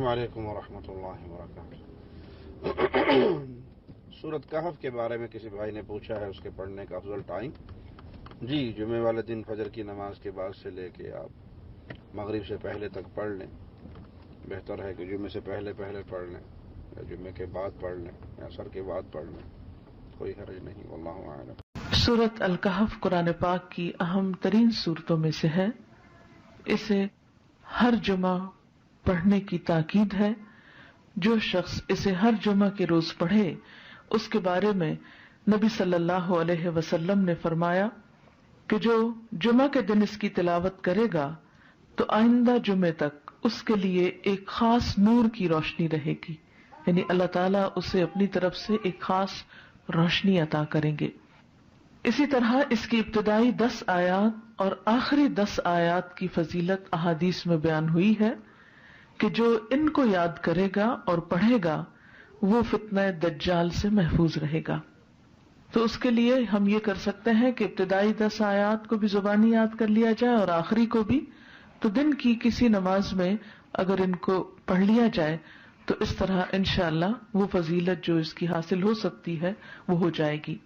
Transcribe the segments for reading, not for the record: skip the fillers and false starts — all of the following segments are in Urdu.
علیکم ورحمۃ اللہ وبرکاتہ۔ سورۃ کہف کے بارے میں کسی بھائی نے پوچھا ہے، اس کے پڑھنے کا افضل ٹائم؟ جی، جمعے والے دن فجر کی نماز کے بعد سے لے کے آپ مغرب سے پہلے تک پڑھ لیں۔ بہتر ہے کہ جمعے سے پہلے پڑھ لیں، یا جمعے کے بعد پڑھ لیں، یا عصر کے بعد پڑھ لیں، کوئی حرج نہیں، واللہ اعلم۔ سورۃ الکہف قرآن پاک کی اہم ترین صورتوں میں سے ہے۔ اسے ہر جمعہ پڑھنے کی تاکید ہے۔ جو شخص اسے ہر جمعہ کے روز پڑھے، اس کے بارے میں نبی صلی اللہ علیہ وسلم نے فرمایا کہ جو جمعہ کے دن اس کی تلاوت کرے گا تو آئندہ جمعے تک اس کے لیے ایک خاص نور کی روشنی رہے گی، یعنی اللہ تعالیٰ اسے اپنی طرف سے ایک خاص روشنی عطا کریں گے۔ اسی طرح اس کی ابتدائی 10 آیات اور آخری 10 آیات کی فضیلت احادیث میں بیان ہوئی ہے کہ جو ان کو یاد کرے گا اور پڑھے گا وہ فتنہ دجال سے محفوظ رہے گا۔ تو اس کے لیے ہم یہ کر سکتے ہیں کہ ابتدائی 10 آیات کو بھی زبانی یاد کر لیا جائے اور آخری کو بھی، تو دن کی کسی نماز میں اگر ان کو پڑھ لیا جائے تو اس طرح انشاءاللہ وہ فضیلت جو اس کی حاصل ہو سکتی ہے وہ ہو جائے گی۔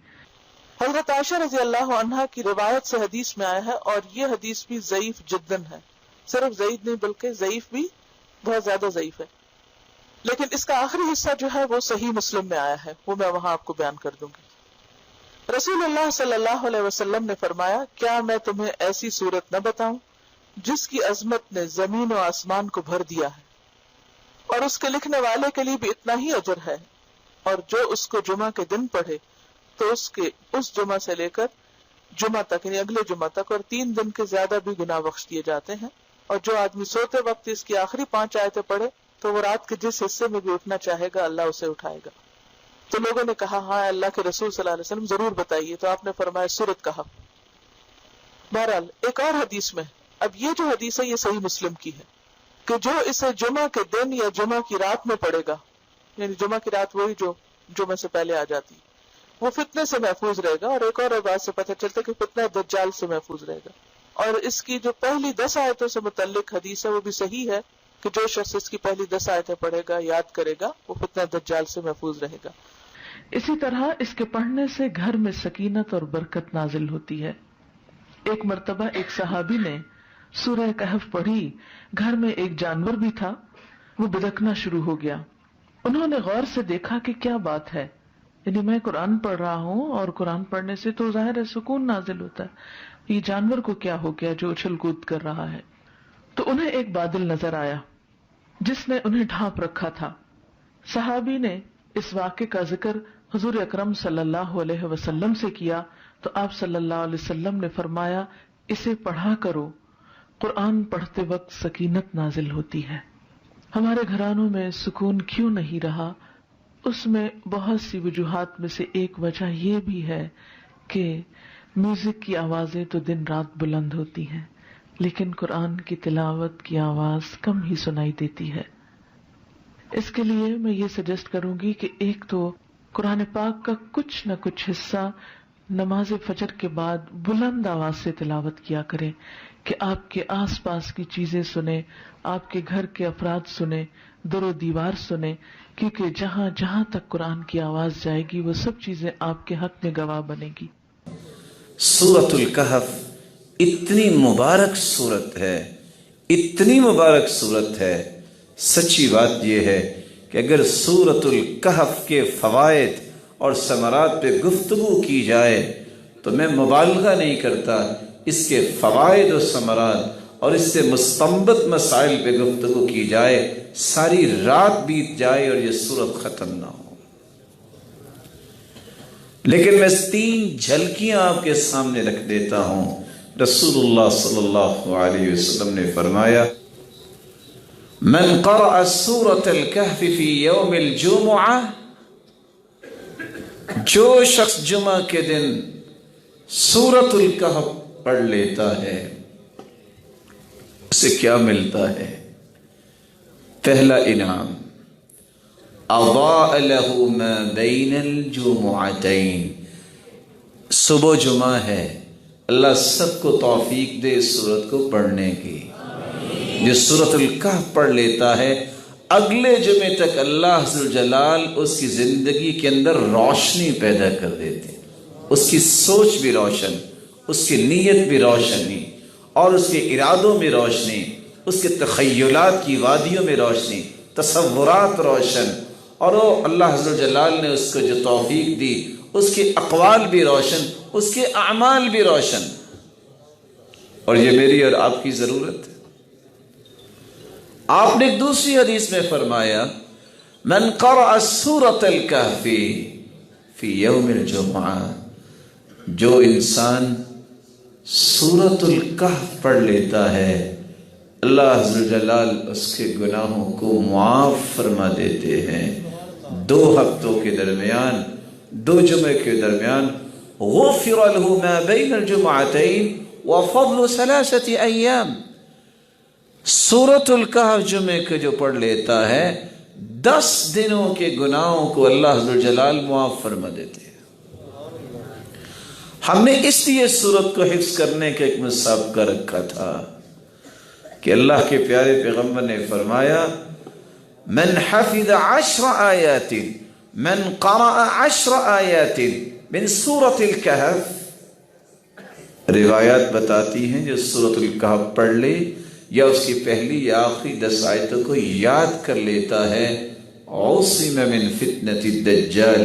حضرت عائشہ رضی اللہ عنہا کی روایت سے حدیث میں آیا ہے، اور یہ حدیث بھی ضعیف جداً ہے، صرف ضعیف نہیں بلکہ ضعیف بھی بہت زیادہ ضعیف ہے، لیکن اس کا آخری حصہ جو ہے وہ صحیح مسلم میں آیا ہے، وہ میں وہاں آپ کو بیان کر دوں گی۔ رسول اللہ صلی اللہ علیہ وسلم نے فرمایا، کیا میں تمہیں ایسی صورت نہ بتاؤں جس کی عظمت نے زمین و آسمان کو بھر دیا ہے، اور اس کے لکھنے والے کے لیے بھی اتنا ہی اجر ہے، اور جو اس کو جمعہ کے دن پڑھے تو اس جمعہ سے لے کر جمعہ تک، یعنی اگلے جمعہ تک، اور 3 دن کے زیادہ بھی گناہ بخش دیے جاتے ہیں۔ اور جو آدمی سوتے وقت اس کی آخری 5 آیتیں پڑھے تو وہ رات کے جس حصے میں بھی اٹھنا چاہے گا اللہ اسے اٹھائے گا۔ تو لوگوں نے کہا، ہاں اللہ کے رسول صلی اللہ علیہ وسلم ضرور بتائیے، تو آپ نے فرمایا سورۃ کہف۔ بہرحال ایک اور حدیث میں، اب یہ جو حدیث ہے یہ صحیح مسلم کی ہے، کہ جو اسے جمعہ کے دن یا جمعہ کی رات میں پڑھے گا، یعنی جمعہ کی رات وہی جو جمعہ سے پہلے آ جاتی، وہ فتنے سے محفوظ رہے گا، اور ایک اور بات سے پتہ چلتا ہے کہ فتنہ دجال سے محفوظ رہے گا۔ اور اس کی جو پہلی 10 آیتوں سے متعلق حدیث ہے وہ بھی صحیح ہے کہ جو شخص اس کی پہلی 10 آیتیں پڑھے گا، یاد کرے گا، وہ فتنہ دجال سے محفوظ رہے گا۔ اسی طرح اس کے پڑھنے سے گھر میں سکینت اور برکت نازل ہوتی ہے۔ ایک مرتبہ ایک صحابی نے سورہ کہف پڑھی، گھر میں ایک جانور بھی تھا، وہ بدکنا شروع ہو گیا۔ انہوں نے غور سے دیکھا کہ کیا بات ہے، یعنی میں قرآن پڑھ رہا ہوں اور قرآن پڑھنے سے تو ظاہر ہے سکون نازل ہوتا ہے، یہ جانور کو کیا ہو گیا جو اچھل کود کر رہا ہے؟ تو انہیں ایک بادل نظر آیا جس نے انہیں ڈھانپ رکھا تھا۔ صحابی نے اس واقعے کا ذکر حضور اکرم صلی اللہ علیہ وسلم سے کیا تو آپ صلی اللہ علیہ وسلم نے فرمایا، اسے پڑھا کرو، قرآن پڑھتے وقت سکینت نازل ہوتی ہے۔ ہمارے گھرانوں میں سکون کیوں نہیں رہا؟ اس میں بہت سی وجوہات میں سے ایک وجہ یہ بھی ہے کہ میوزک کی آوازیں تو دن رات بلند ہوتی ہیں، لیکن قرآن کی تلاوت کی آواز کم ہی سنائی دیتی ہے۔ اس کے لیے میں یہ سجیسٹ کروں گی کہ ایک تو قرآن پاک کا کچھ نہ کچھ حصہ نماز فجر کے بعد بلند آواز سے تلاوت کیا کریں، کہ آپ کے آس پاس کی چیزیں سنیں، آپ کے گھر کے افراد سنیں، در و دیوار سنیں، کیونکہ جہاں جہاں تک قرآن کی آواز جائے گی وہ سب چیزیں آپ کے حق میں گواہ بنے گی۔ سورۃ الکہف اتنی مبارک صورت ہے، اتنی مبارک صورت ہے، سچی بات یہ ہے کہ اگر سورۃ الکہف کے فوائد اور ثمرات پہ گفتگو کی جائے تو میں مبالغہ نہیں کرتا، اس کے فوائد و ثمرات اور اس سے مستنبط مسائل پہ گفتگو کی جائے ساری رات بیت جائے اور یہ سورت ختم نہ ہو۔ لیکن میں 3 جھلکیاں آپ کے سامنے رکھ دیتا ہوں۔ رسول اللہ صلی اللہ علیہ وسلم نے فرمایا، من قرأ سورۃ الکہف فی یوم الجمعہ، جو شخص جمعہ کے دن سورۃ الکہف پڑھ لیتا ہے اسے کیا ملتا ہے؟ پہلا انعام، اضاء له ما بین الجمعتین، صبح جمعہ ہے، اللہ سب کو توفیق دے اس سورت کو پڑھنے کی۔ جو سورۃ الکہف پڑھ لیتا ہے اگلے جمعے تک اللہ ذو الجلال اس کی زندگی کے اندر روشنی پیدا کر دیتے، اس کی سوچ بھی روشن، اس کی نیت بھی روشنی، اور اس کے ارادوں میں روشنی، اس کے تخیلات کی وادیوں میں روشنی، تصورات روشن، اور وہ اللہ ذو الجلال نے اس کو جو توفیق دی، اس کے اقوال بھی روشن، اس کے اعمال بھی روشن۔ اور یہ میری اور آپ کی ضرورت ہے۔ آپ نے ایک دوسری حدیث میں فرمایا من قرأ سورۃ الکہف فی یوم الجمعہ، جو انسان سورۃ الکہف پڑھ لیتا ہے اللہ عز و جلال اس کے گناہوں کو معاف فرما دیتے ہیں۔ 2 ہفتوں کے درمیان، 2 جمعے کے درمیان، غفر له ما بین الجمعتین وفضل 3 ایام۔ سورۃ الکہف جمعے کے جو پڑھ لیتا ہے 10 دنوں کے گناہوں کو اللہ ذو الجلال معاف فرما دیتے ہیں۔ ہم نے اس لیے سورت کو حفظ کرنے کا ایک مسابقہ رکھا تھا کہ اللہ کے پیارے پیغمبر نے فرمایا من حفظ 10 آیات، من قرأ 10 آیات من سورۃ الکہف، روایات بتاتی ہیں جو سورۃ الکہف پڑھ لے یا اس کی پہلی یا آخری 10 آیتوں کو یاد کر لیتا ہے، عصم من فتنة الدجال،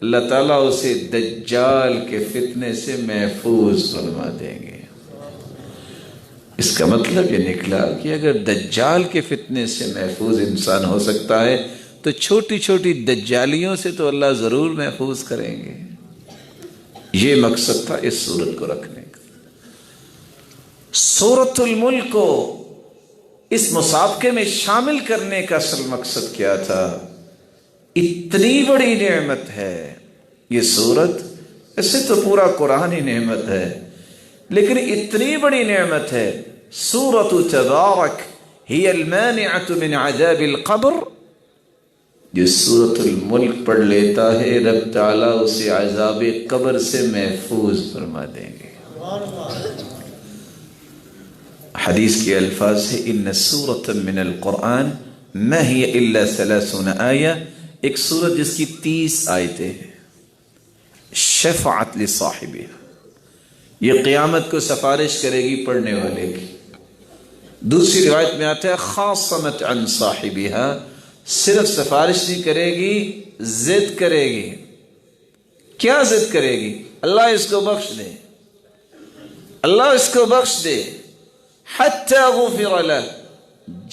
اللہ تعالیٰ اسے دجال کے فتنے سے محفوظ فرما دیں گے۔ اس کا مطلب یہ نکلا کہ اگر دجال کے فتنے سے محفوظ انسان ہو سکتا ہے تو چھوٹی چھوٹی دجالیوں سے تو اللہ ضرور محفوظ کریں گے۔ یہ مقصد تھا اس سورت کو رکھنے کا۔ سورۃ الملک کو اس مسابقے میں شامل کرنے کا اصل مقصد کیا تھا؟ اتنی بڑی نعمت ہے یہ سورت، ایسے تو پورا قرآن ہی نعمت ہے، لیکن اتنی بڑی نعمت ہے۔ سورۃ تبارک ہی المانعۃ من عذاب القبر، جو سورۃ الملک پڑھ لیتا ہے رب تعالیٰ اسے عذاب قبر سے محفوظ فرما دیں گے۔ حدیث کے الفاظ ہے ان سورۃ من القرآن ما ہی الا 30 آیہ، ایک سورت جس کی 30 آیتیں ہیں، شفاعت لصاحبہ، یہ قیامت کو سفارش کرے گی پڑھنے والے کی۔ دوسری روایت میں آتا ہے خاصمت عن صاحبہ، صرف سفارش نہیں کرے گی، ضد کرے گی۔ کیا ضد کرے گی؟ اللہ اس کو بخش دے، اللہ اس کو بخش دے، حتی غفر لہ،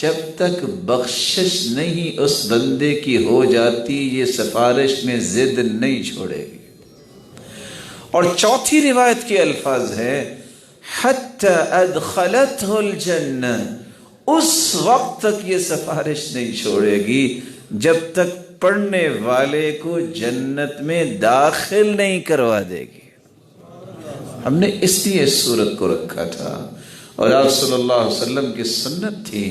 جب تک بخشش نہیں اس بندے کی ہو جاتی یہ سفارش میں ضد نہیں چھوڑے گی۔ اور چوتھی روایت کے الفاظ ہے حتی ادخلتہ الجنہ، اس وقت تک یہ سفارش نہیں چھوڑے گی جب تک پڑھنے والے کو جنت میں داخل نہیں کروا دے گی۔ ہم نے اس لیے اس سورت کو رکھا تھا، اور آپ صلی اللہ علیہ وسلم کی سنت تھی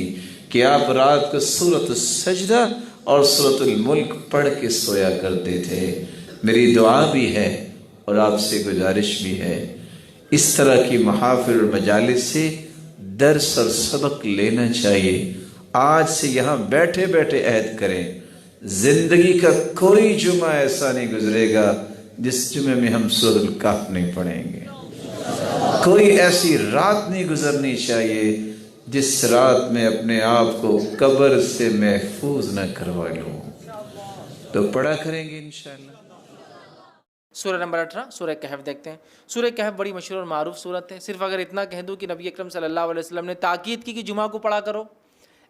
کہ آپ رات کو سورۃ السجدہ اور سورۃ الملک پڑھ کے سویا کرتے تھے۔ میری دعا بھی ہے اور آپ سے گزارش بھی ہے، اس طرح کی محافل اور مجالس سے درس اور سبق لینا چاہیے۔ آج سے یہاں بیٹھے بیٹھے عہد کریں، زندگی کا کوئی جمعہ ایسا نہیں گزرے گا جس جمعے میں ہم سورۃ الکہف نہیں پڑھیں گے، کوئی ایسی رات نہیں گزرنی چاہیے جس رات میں اپنے آپ کو قبر سے محفوظ نہ کروا لوں۔ تو پڑھا کریں گے انشاءاللہ۔ سورہ نمبر 18 سورہ کہف دیکھتے ہیں۔ سورہ کہف بڑی مشہور اور معروف سورت ہے۔ صرف اگر اتنا کہہ دوں کہ نبی اکرم صلی اللہ علیہ وسلم نے تاکید کی کہ جمعہ کو پڑھا کرو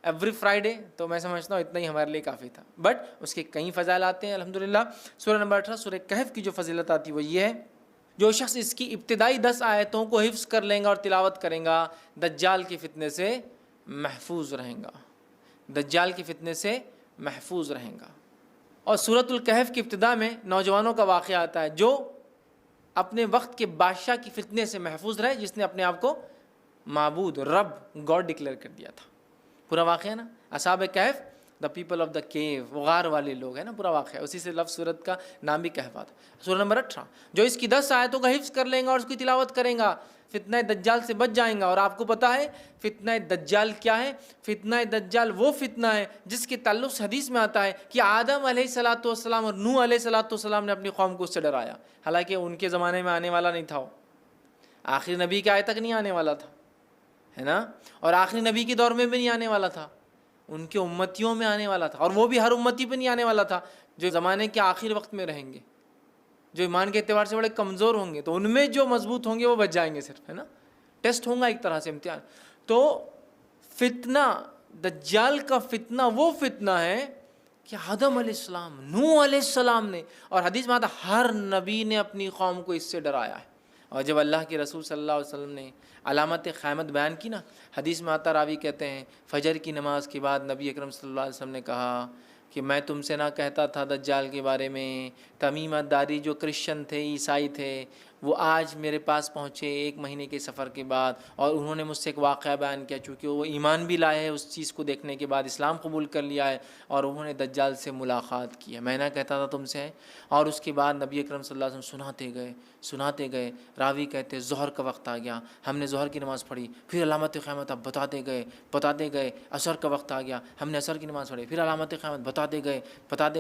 ایوری فرائیڈے، تو میں سمجھتا ہوں اتنا ہی ہمارے لیے کافی تھا، بٹ اس کے کئی فضائل آتے ہیں الحمدللہ۔ سورہ نمبر 18 سورہ کہف کی جو فضیلت آتی ہے وہ یہ ہے، جو شخص اس کی ابتدائی 10 آیتوں کو حفظ کر لیں گا اور تلاوت کریں گا دجال کے فتنے سے محفوظ رہیں گا، دجال کے فتنے سے محفوظ رہیں گا۔ اور سورۃ الکہف کی ابتدا میں نوجوانوں کا واقعہ آتا ہے جو اپنے وقت کے بادشاہ کی فتنے سے محفوظ رہے، جس نے اپنے آپ کو معبود، رب، گاڈ ڈکلیئر کر دیا تھا۔ پورا واقعہ نا، اصحاب کہف دا پیپل آف دا کیو، وہ غار والے لوگ ہیں نا، پورا واقعہ اسی سے لفظ سورت کا نام بھی کہف آتا ہے۔ سورہ نمبر 18 جو اس کی 10 آیتوں کا حفظ کر لیں گا اور اس کی تلاوت کریں گا فتنہ دجال سے بچ جائیں گا۔ اور آپ کو پتا ہے فتنہ دجال کیا ہے؟ فتنہ دجال وہ فتنہ ہے جس کے تعلق حدیث میں آتا ہے کہ آدم علیہ الصلوۃ والسلام اور نوح علیہ الصلوۃ والسلام نے اپنی قوم کو اس سے ڈرایا، حالانکہ ان کے زمانے میں آنے والا نہیں تھا، وہ آخری نبی کے آئے تک نہیں آنے والا تھا، ہے نا، اور آخری نبی کے دور میں بھی نہیں آنے والا تھا، ان کے امتیوں میں آنے والا تھا، اور وہ بھی ہر امتی پہ نہیں آنے والا تھا، جو زمانے کے آخر وقت میں رہیں گے، جو ایمان کے اعتبار سے بڑے کمزور ہوں گے، تو ان میں جو مضبوط ہوں گے وہ بچ جائیں گے صرف، ہے نا، ٹیسٹ ہوگا ایک طرح سے، امتحان۔ تو فتنہ دجال کا فتنہ وہ فتنہ ہے کہ آدم علیہ السلام، نوح علیہ السلام نے، اور حدیث میں آتا ہر نبی نے اپنی قوم کو اس سے ڈرایا ہے۔ اور جب اللہ کے رسول صلی اللہ علیہ وسلم نے علامت قیامت بیان کی نا، حدیث میں آتا، راوی کہتے ہیں فجر کی نماز کے بعد نبی اکرم صلی اللہ علیہ وسلم نے کہا کہ میں تم سے نہ کہتا تھا دجال کے بارے میں، تمیمہ داری جو کرسچن تھے، عیسائی تھے، وہ آج میرے پاس پہنچے 1 مہینے کے سفر کے بعد، اور انہوں نے مجھ سے ایک واقعہ بیان کیا، چونکہ وہ ایمان بھی لائے ہیں اس چیز کو دیکھنے کے بعد، اسلام قبول کر لیا ہے، اور انہوں نے دجال سے ملاقات کی ہے، میں نہ کہتا تھا تم سے۔ اور اس کے بعد نبی اکرم صلی اللہ علیہ وسلم سناتے گئے، راوی کہتے ظہر کا وقت آ گیا، ہم نے ظہر کی نماز پڑھی، پھر علامت قیامت اب بتاتے گئے، عصر کا وقت آ گیا، ہم نے عصر کی نماز پڑھی، پھر علامت قیامت بتاتے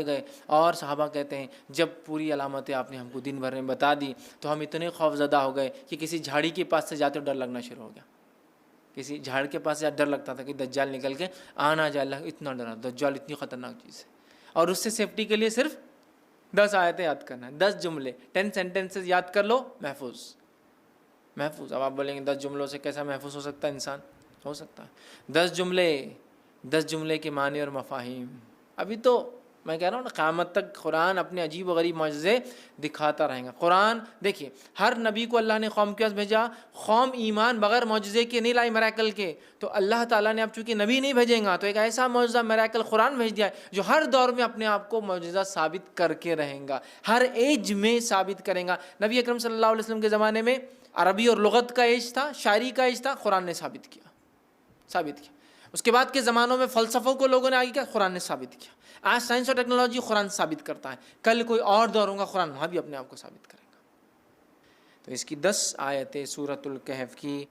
گئے، اور صحابہ کہتے ہیں جب پوری علامتیں آپ نے ہم کو دن بھر میں بتا دی تو ہم اتنے خوف زدہ ہو گئے کہ کسی جھاڑی کے پاس سے جاتے ڈر لگنا شروع ہو گیا، کسی جھاڑ کے پاس جاتے ڈر لگتا تھا کہ دجال نکل کے آنا جائے، اللہ اتنا ڈرا، دجال اتنی خطرناک چیز ہے۔ اور اس سے سیفٹی کے لیے صرف 10 آیتیں یاد کرنا ہے، 10 جملے، 10 سینٹنسز یاد کر لو، محفوظ۔ اب آپ بولیں گے 10 جملوں سے کیسا محفوظ ہو سکتا ہے انسان؟ ہو سکتا ہے 10 جملے کے معنی اور مفاہیم۔ ابھی تو میں کہہ رہا ہوں نا، قیامت تک قرآن اپنے عجیب و غریب معجزے دکھاتا رہے گا۔ قرآن دیکھیے، ہر نبی کو اللہ نے قوم کے پاس بھیجا، قوم ایمان بغیر معجزے کے نہیں لائی، میریکل کے، تو اللہ تعالیٰ نے اب چونکہ نبی نہیں بھیجیں گا تو ایک ایسا معجزہ میریکل قرآن بھیج دیا ہے جو ہر دور میں اپنے آپ کو معجزہ ثابت کر کے رہیں گا، ہر ایج میں ثابت کریں گا۔ نبی اکرم صلی اللہ علیہ وسلم کے زمانے میں عربی اور لغت کا ایج تھا، شاعری کا ایج تھا، قرآن نے ثابت کیا۔ اس کے بعد کے زمانوں میں فلسفوں کو لوگوں نے آگے کیا، قرآن نے ثابت کیا۔ آج سائنس اور ٹیکنالوجی قرآن ثابت کرتا ہے، کل کوئی اور دور ہوگا قرآن وہاں بھی اپنے آپ کو ثابت کرے گا۔ تو اس کی 10 آیتیں سورۃ الکہف کی،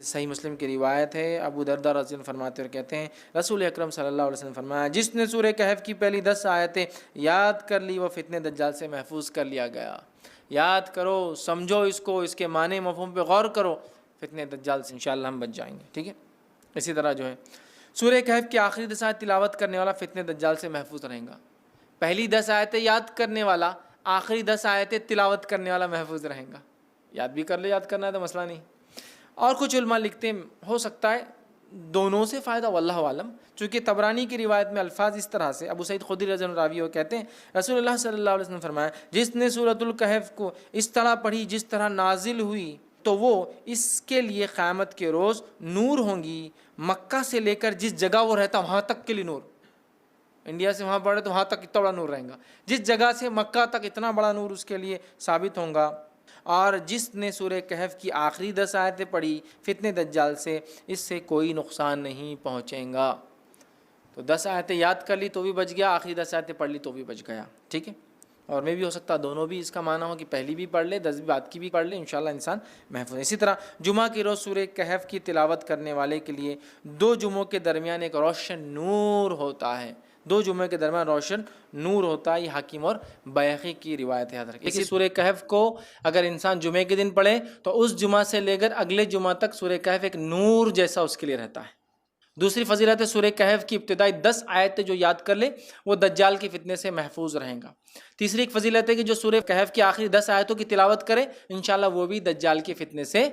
صحیح مسلم کی روایت ہے، ابو درداء رضی اللہ عنہ فرماتے اور کہتے ہیں رسول اکرم صلی اللہ علیہ وسلم فرمایا جس نے سورہ کہف کی پہلی 10 آیتیں یاد کر لی وہ فتنہ دجال سے محفوظ کر لیا گیا۔ یاد کرو، سمجھو اس کو، اس کے معنی مفہوم پہ غور کرو، فتنہ دجال سے انشاءاللہ ہم بچ جائیں گے، ٹھیک ہے۔ اسی طرح جو ہے سورہ کہف کی آخری 10 آیت تلاوت کرنے والا فتنہ دجال سے محفوظ رہیں گا۔ پہلی 10 آیتیں یاد کرنے والا، آخری 10 آیتیں تلاوت کرنے والا محفوظ رہیں گا۔ یاد بھی کر لے، یاد کرنا ہے تو مسئلہ نہیں۔ اور کچھ علماء لکھتے ہیں ہو سکتا ہے دونوں سے فائدہ، واللہ عالم، چونکہ طبرانی کی روایت میں الفاظ اس طرح سے، ابو سعید خدری رضی اللہ عنہ راوی کہتے ہیں رسول اللہ صلی اللہ علیہ وسلم فرمایا جس نے سورۃ الکہف کو اس طرح پڑھی جس طرح نازل ہوئی تو وہ اس کے لیے قیامت کے روز نور ہوں گی، مکہ سے لے کر جس جگہ وہ رہتا وہاں تک کے لیے نور، انڈیا سے وہاں پڑھے تو وہاں تک اتنا بڑا نور رہے گا، جس جگہ سے مکہ تک اتنا بڑا نور اس کے لیے ثابت ہوگا۔ اور جس نے سورہ کہف کی آخری 10 آیتیں پڑھی فتنہ دجال سے اس سے کوئی نقصان نہیں پہنچے گا۔ تو 10 آیتیں یاد کر لی تو بھی بچ گیا، آخری 10 آیتیں پڑھ لی تو بھی بچ گیا، ٹھیک ہے۔ اور میں بھی ہو سکتا دونوں بھی اس کا معنی ہو کہ پہلی بھی پڑھ لے 10 بھی بعد کی بھی پڑھ لے، انشاءاللہ انسان محفوظ۔ اسی طرح جمعہ کی روز سورہ کہف کی تلاوت کرنے والے کے لیے 2 جمعوں کے درمیان ایک روشن نور ہوتا ہے، 2 جمعے کے درمیان روشن نور ہوتا ہے، یہ حاکم اور بیہقی کی روایت ہے۔ اسی سورہ کہف کو اگر انسان جمعے کے دن پڑھے تو اس جمعہ سے لے کر اگلے جمعہ تک سورہ کہف ایک نور جیسا اس کے لیے رہتا ہے۔ دوسری فضیلت ہے سورہ کہف کی ابتدائی 10 آیتیں جو یاد کر لے وہ دجال کے فتنے سے محفوظ رہیں گا۔ تیسری ایک فضیلت ہے کہ جو سورہ کہف کی آخری 10 آیتوں کی تلاوت کرے انشاءاللہ وہ بھی دجال کے فتنے سے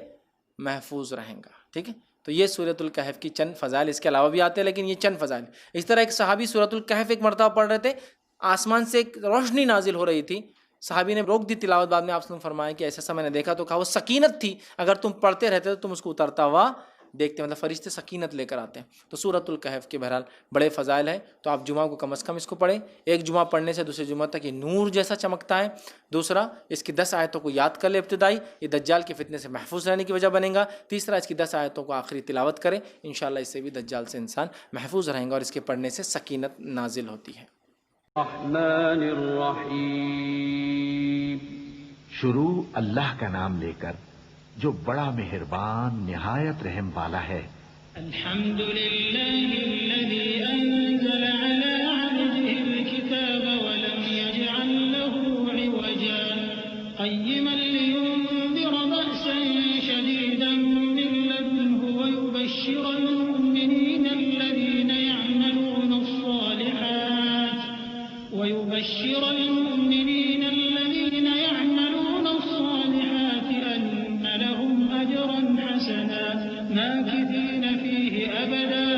محفوظ رہیں گا، ٹھیک ہے۔ تو یہ سورۃ الکہف کی چند فضائل، اس کے علاوہ بھی آتے ہیں لیکن یہ چند فضائل۔ اس طرح ایک صحابی سورۃ الکہف ایک مرتبہ پڑھ رہے تھے، آسمان سے ایک روشنی نازل ہو رہی تھی، صحابی نے روک دی تلاوت، بعد میں آپ نے فرمایا کہ ایسا میں نے دیکھا تو کہا وہ سکینت تھی، اگر تم پڑھتے رہتے تو تم اس کو اترتا ہوا دیکھتے ہیں, مطلب فرشتے سکینت لے کر آتے ہیں. تو سورۃ الکہف کے بہرحال بڑے فضائل ہیں, تو آپ جمعہ کو کم از کم اس کو پڑھیں. ایک جمعہ پڑھنے سے دوسرے جمعہ تک یہ نور جیسا چمکتا ہے. دوسرا, اس کی 10 آیتوں کو یاد کر لے ابتدائی, یہ دجال کے فتنے سے محفوظ رہنے کی وجہ بنے گا. تیسرا, اس کی 10 آیتوں کو آخری تلاوت کریں, انشاءاللہ اس سے بھی دجال سے انسان محفوظ رہیں گا اور اس کے پڑھنے سے سکینت نازل ہوتی ہے. الرحمن الرحیم. شروع اللہ کا نام لے کر جو بڑا مہربان نہایت رحم والا ہے. الحمد للہ الذی انزل علی عبده الكتاب ولم يجعل له عوجا قیما لینذر بأسا شدیدا من لدنه ويبشر المؤمنین الذین يعملون الصالحات أن لهم أجرا حسنا ماكثين فيه أبدا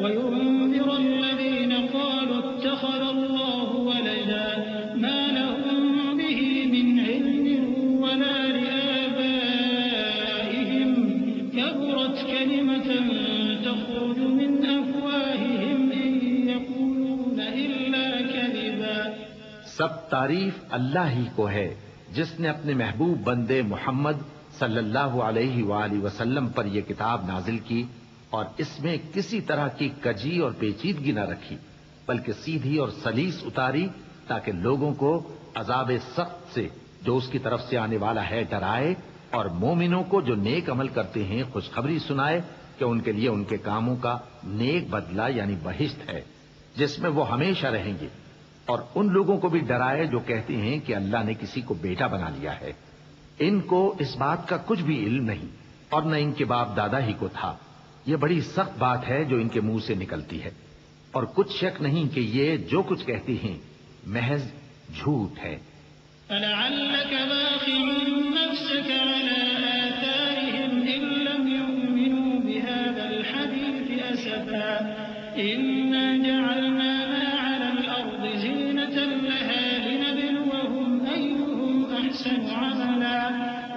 وينذر الذين قالوا اتخذ الله ولدا ما لهم به من علم ولا لآبائهم كبرت كلمة تخرج من أفواههم إن يقولون إلا كذبا. سب تعریف اللہ ہی کو ہے جس نے اپنے محبوب بندے محمد صلی اللہ علیہ وآلہ وسلم پر یہ کتاب نازل کی اور اس میں کسی طرح کی کجی اور پیچیدگی نہ رکھی بلکہ سیدھی اور سلیس اتاری تاکہ لوگوں کو عذاب سخت سے جو اس کی طرف سے آنے والا ہے ڈرائے اور مومنوں کو جو نیک عمل کرتے ہیں خوشخبری سنائے کہ ان کے لیے ان کے کاموں کا نیک بدلہ یعنی بہشت ہے جس میں وہ ہمیشہ رہیں گے، اور ان لوگوں کو بھی ڈرائے جو کہتے ہیں کہ اللہ نے کسی کو بیٹا بنا لیا ہے. ان کو اس بات کا کچھ بھی علم نہیں اور نہ ان کے باپ دادا ہی کو تھا. یہ بڑی سخت بات ہے جو ان کے منہ سے نکلتی ہے، اور کچھ شک نہیں کہ یہ جو کچھ کہتے ہیں محض جھوٹ ہے. فلعلك باخع نفسك على آثارهم إن لم يؤمنوا بهذا الحديث أسفا إنا جعلنا ما على الأرض زينة لها لنبلوهم أيهم أحسن عملا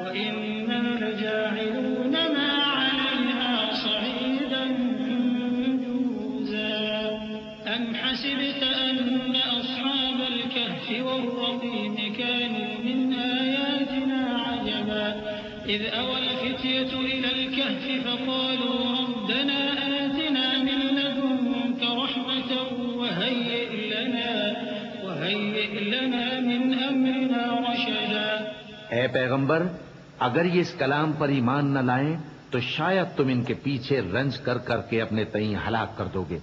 وإنا لجاعلون ما عليها صعيدا جرزا. أم حسبت أن أصحاب الكهف والرقيم كانوا من آياتنا عجبا إذ أوى الفتية إلى الكهف فقالوا ربنا آتنا من لدنك رحمة وهيئ لنا من أمرنا رشدا. اے پیغمبر، اگر یہ اس کلام پر ایمان نہ لائیں تو شاید تم ان کے پیچھے رنج کر کر کے اپنے تئیں ہلاک کر دو گے.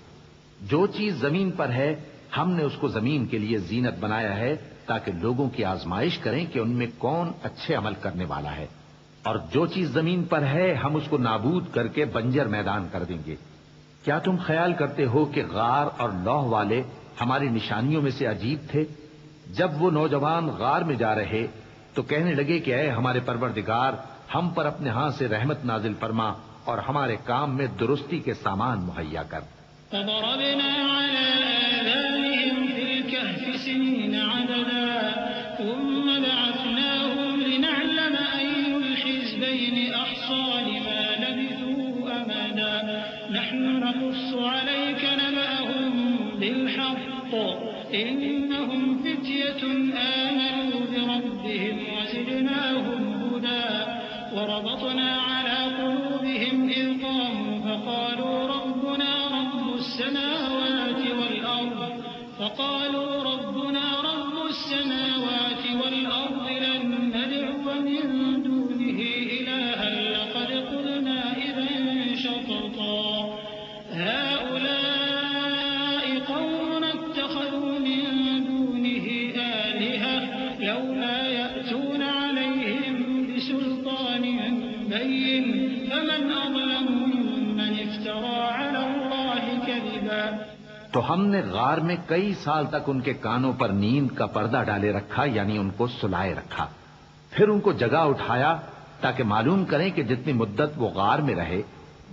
جو چیز زمین پر ہے ہم نے اس کو زمین کے لیے زینت بنایا ہے تاکہ لوگوں کی آزمائش کریں کہ ان میں کون اچھے عمل کرنے والا ہے، اور جو چیز زمین پر ہے ہم اس کو نابود کر کے بنجر میدان کر دیں گے. کیا تم خیال کرتے ہو کہ غار اور لوح والے ہماری نشانیوں میں سے عجیب تھے؟ جب وہ نوجوان غار میں جا رہے تو کہنے لگے کہ اے ہمارے پروردگار، ہم پر اپنے ہاں سے رحمت نازل فرما اور ہمارے کام میں درستی کے سامان مہیا کر. فضربنا على آذانهم في الكهف سنين عددا ثم بعثناهم لنعلم أي الحزبين أحصى لما لبثوا أمدا نحن نقص عليك نبأهم بالحق إنهم فتية آمنوا بربهم وزدناهم هدى وربطنا على قلوبهم إذ قاموا فقالوا ربنا رب السماوات والأرض لن ندعو من دونه إلها لقد قلنا إذا شططا هؤلاء قوم اتخذوا من دونه آلهة لولا يأتون عليهم بسلطان بين فمن أظلم ممن افترى على الله كذبا. تو ہم نے غار میں کئی سال تک ان کے کانوں پر نیند کا پردہ ڈالے رکھا یعنی ان کو سلائے رکھا، پھر ان کو جگہ اٹھایا تاکہ معلوم کریں کہ جتنی مدت وہ غار میں رہے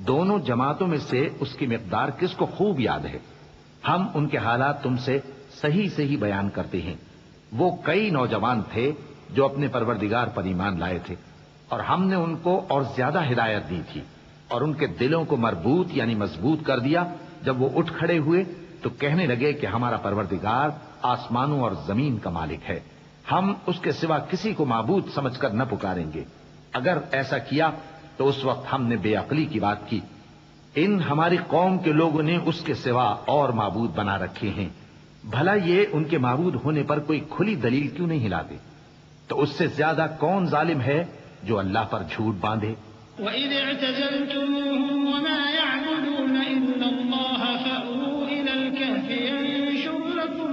دونوں جماعتوں میں سے اس کی مقدار کس کو خوب یاد ہے. ہم ان کے حالات تم سے صحیح بیان کرتے ہیں. وہ کئی نوجوان تھے جو اپنے پروردگار پر ایمان لائے تھے اور ہم نے ان کو اور زیادہ ہدایت دی تھی اور ان کے دلوں کو مربوط یعنی مضبوط کر دیا. جب وہ اٹھ کھڑے ہوئے تو کہنے لگے کہ ہمارا پروردگار آسمانوں اور زمین کا مالک ہے، ہم اس کے سوا کسی کو معبود سمجھ کر نہ پکاریں گے. اگر ایسا کیا تو اس وقت ہم نے بے عقلی کی بات کی. ان ہماری قوم کے لوگوں نے اس کے سوا اور معبود بنا رکھے ہیں، بھلا یہ ان کے معبود ہونے پر کوئی کھلی دلیل کیوں نہیں ہلاتے؟ تو اس سے زیادہ کون ظالم ہے جو اللہ پر جھوٹ باندھے؟ وَإِذِ اعْتَزَلْتُمُوهُمْ وَمَا يَعْبُدُونَ إِلَّا اللَّهَ فَأْوُوا إِلَى الْكَهْفِ يَنشُرْ لَكُمْ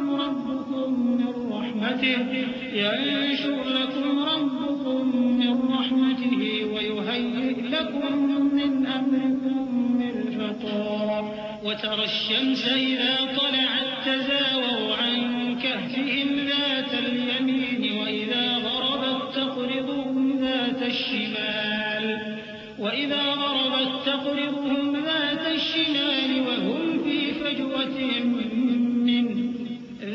مِنْ رَحْمَتِهِ وَيُهَيِّئْ لَكُمْ مِنْ أَمْرِكُمْ مِرْفَقًا. وَتَرَى الشَّمْسَ إِذَا طَلَعَتْ تَزَاوَرُ عَنْ كَهْفِهِمْ ذَاتَ الْيَمِينِ وَإِذَا غَرَبَتْ تَقْرِضُهُمْ ذَاتَ الشِّمَالِ وَهُمْ فِي فَجْوَةٍ مِّنْهُ.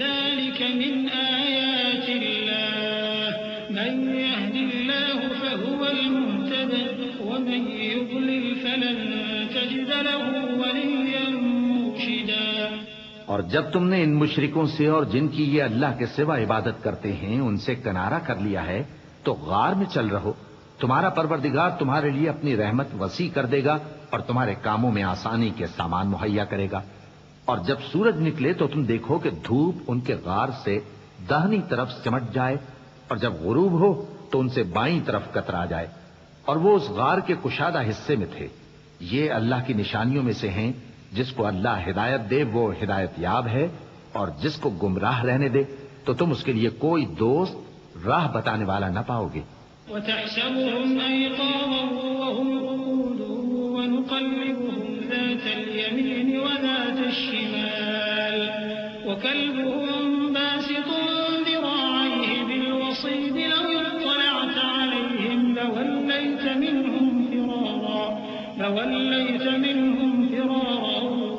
ذَلِكَ مِنْ آيَاتِ اللَّهِ مَنْ يَهْدِ اللَّهُ فَهُوَ الْمُهْتَدِ وَمَنْ يُضْلِلْ فَلَنْ تَجِدَ لَهُ وَلِيًّا مُرْشِدًا. اور جب تم نے ان مشرکوں سے اور جن کی یہ اللہ کے سوا عبادت کرتے ہیں ان سے کنارہ کر لیا ہے تو غار میں چل رہو، تمہارا پروردگار تمہارے لیے اپنی رحمت وسیع کر دے گا اور تمہارے کاموں میں آسانی کے سامان مہیا کرے گا. اور جب سورج نکلے تو تم دیکھو کہ دھوپ ان کے غار سے داہنی طرف سمٹ جائے اور جب غروب ہو تو ان سے بائیں طرف کترا جائے، اور وہ اس غار کے کشادہ حصے میں تھے. یہ اللہ کی نشانیوں میں سے ہیں، جس کو اللہ ہدایت دے وہ ہدایت یاب ہے، اور جس کو گمراہ رہنے دے تو تم اس کے لیے کوئی دوست راہ بتانے والا نہ پاؤ گے. وَتَحْسَبُهُمْ أَيْقَاظًا وَهُمْ رُقُودٌ وَنُقَلِّبُهُمْ ذَاتَ الْيَمِينِ وَذَاتَ الشِّمَالِ وَكَلْبُهُمْ بَاسِطٌ ذِرَاعَيْهِ بِالْوَصِيدِ لَوِ اطَّلَعْتَ عَلَيْهِمْ لَوَلَّيْتَ مِنْهُمْ فِرَارًا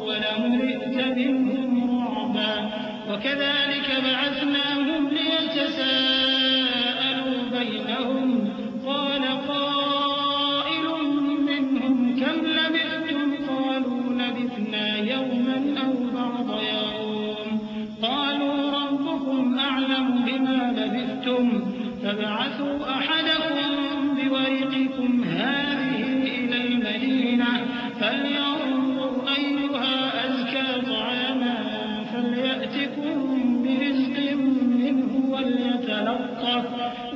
وَلَمُلِئْتَ مِنْهُمْ رُعْبًا. وَكَذَلِكَ بَعَثْنَاهُمْ لِيَتَسَاءَلُوا بَيْنَهُمْ قَالَ قَائِلٌ مِّنْهُمْ كَمْ لَبِثْتُمْ قَالُوا لَبِثْنَا يَوْمًا أَوْ بَعْضَ يَوْمٍ قَالُوا رَبُّكُمْ أَعْلَمُ بِمَا لَبِثْتُمْ فَابْعَثُوا أَحَدَكُمْ بِوَرِقِكُمْ هَٰذِهِ إِلَى الْمَدِينَةِ فَلْيَنظُرْ أَيُّهَا أَزْكَىٰ طَعَامًا فَلْيَأْتِكُم بِرِزْقٍ مِّنْهُ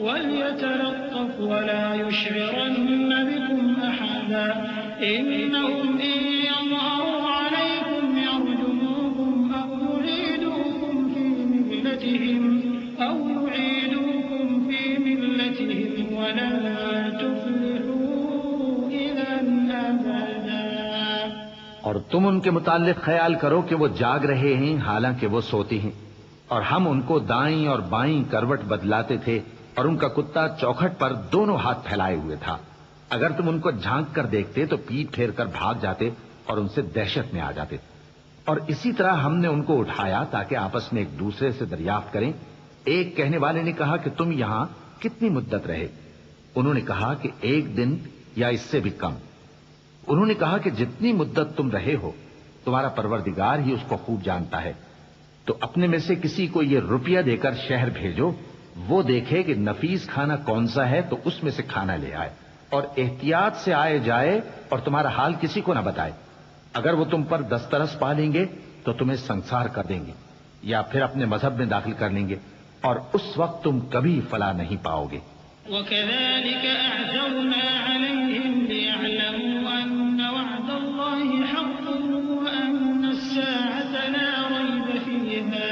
وَلْيَتَلَطَّفْ وَلَا يُشْعِرَنَّ بِكُمْ أَحَدًا. إِنَّهُمْ إِن يَظْهَرُوا عَلَيْكُمْ يَرْجُمُوكُمْ أَوْ يُعِيدُوكُمْ فِي مِلَّتِهِمْ وَلَن تُفْلِحُوا إِذًا أَبَدًا. اور تم ان کے متعلق خیال کرو کہ وہ جاگ رہے ہیں حالانکہ وہ سوتے ہیں، اور ہم ان کو دائیں اور بائیں کروٹ بدلاتے تھے، اور ان کا کتا چوکھٹ پر دونوں ہاتھ پھیلائے ہوئے تھا. اگر تم ان کو جھانک کر دیکھتے تو پیٹ پھیر کر بھاگ جاتے اور ان سے دہشت میں آ جاتے. اور اسی طرح ہم نے ان کو اٹھایا تاکہ آپس میں ایک دوسرے سے دریافت کریں. ایک کہنے والے نے کہا کہ تم یہاں کتنی مدت رہے؟ انہوں نے کہا کہ 1 دن یا اس سے بھی کم. انہوں نے کہا کہ جتنی مدت تم رہے ہو تمہارا پروردگار ہی اس کو خوب جانتا ہے. تو اپنے میں سے کسی کو یہ روپیہ دے کر شہر بھیجو، وہ دیکھے کہ نفیس کھانا کون سا ہے تو اس میں سے کھانا لے آئے، اور احتیاط سے آئے جائے اور تمہارا حال کسی کو نہ بتائے. اگر وہ تم پر دسترس پا لیں گے تو تمہیں سنسار کر دیں گے یا پھر اپنے مذہب میں داخل کر لیں گے، اور اس وقت تم کبھی فلاح نہیں پاؤ گے. وَكَذَلِكَ أَعْثَرْنَا عَلَيْهِمْ لِيَعْلَمُوا أَنَّ وَعْدَ اللَّهِ حَقٌّ وَأَنَّ السَّاعَةَ لَا رَيْبَ فِيهَا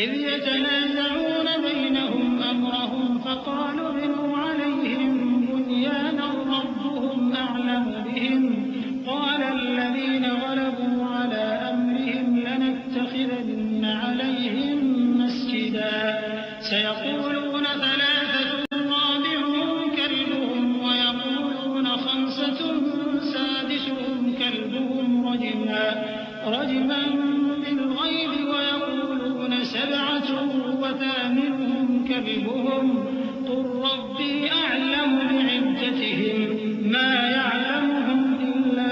إِذْ يَتَنَازَعُونَ بَيْنَهُمْ أَمْرَهُمْ فَقَالُوا ابْنُوا عَلَيْهِم بُنْيَانًا رَّبُّهُمْ أَعْلَمُ بِهِمْ قَالَ الَّذِينَ غَلَبُوا عَلَىٰ أَمْرِهِمْ لَنَتَّخِذَنَّ عَلَيْهِم مَّسْجِدًا سَيَقُولُونَ ثَلَاثَةٌ رَّابِعُهُمْ كَلْبُهُمْ وَيَقُولُونَ 5 سَادِسُهُمْ كَلْبُهُمْ رَجْمًا بِالْغَيْبِ وَيَقُولُونَ 7 وَثَامِنُهُمْ كَلْبُهُمْ قُل رَّبِّي أَعْلَمُ بِعِدَّتِهِم مَّا يَعْلَمُهُمْ إِلَّا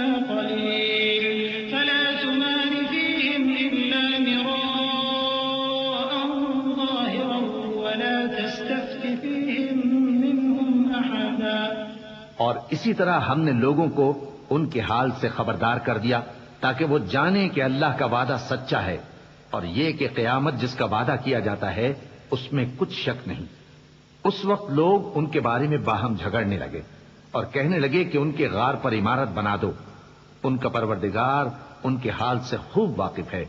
اور اسی طرح ہم نے لوگوں کو ان کے حال سے خبردار کر دیا تاکہ وہ جانیں کہ اللہ کا وعدہ سچا ہے اور یہ کہ قیامت جس کا وعدہ کیا جاتا ہے اس میں کچھ شک نہیں۔ اس وقت لوگ ان کے بارے میں باہم جھگڑنے لگے اور کہنے لگے کہ ان کے غار پر عمارت بنا دو۔ ان کا پروردگار ان کے حال سے خوب واقف ہے۔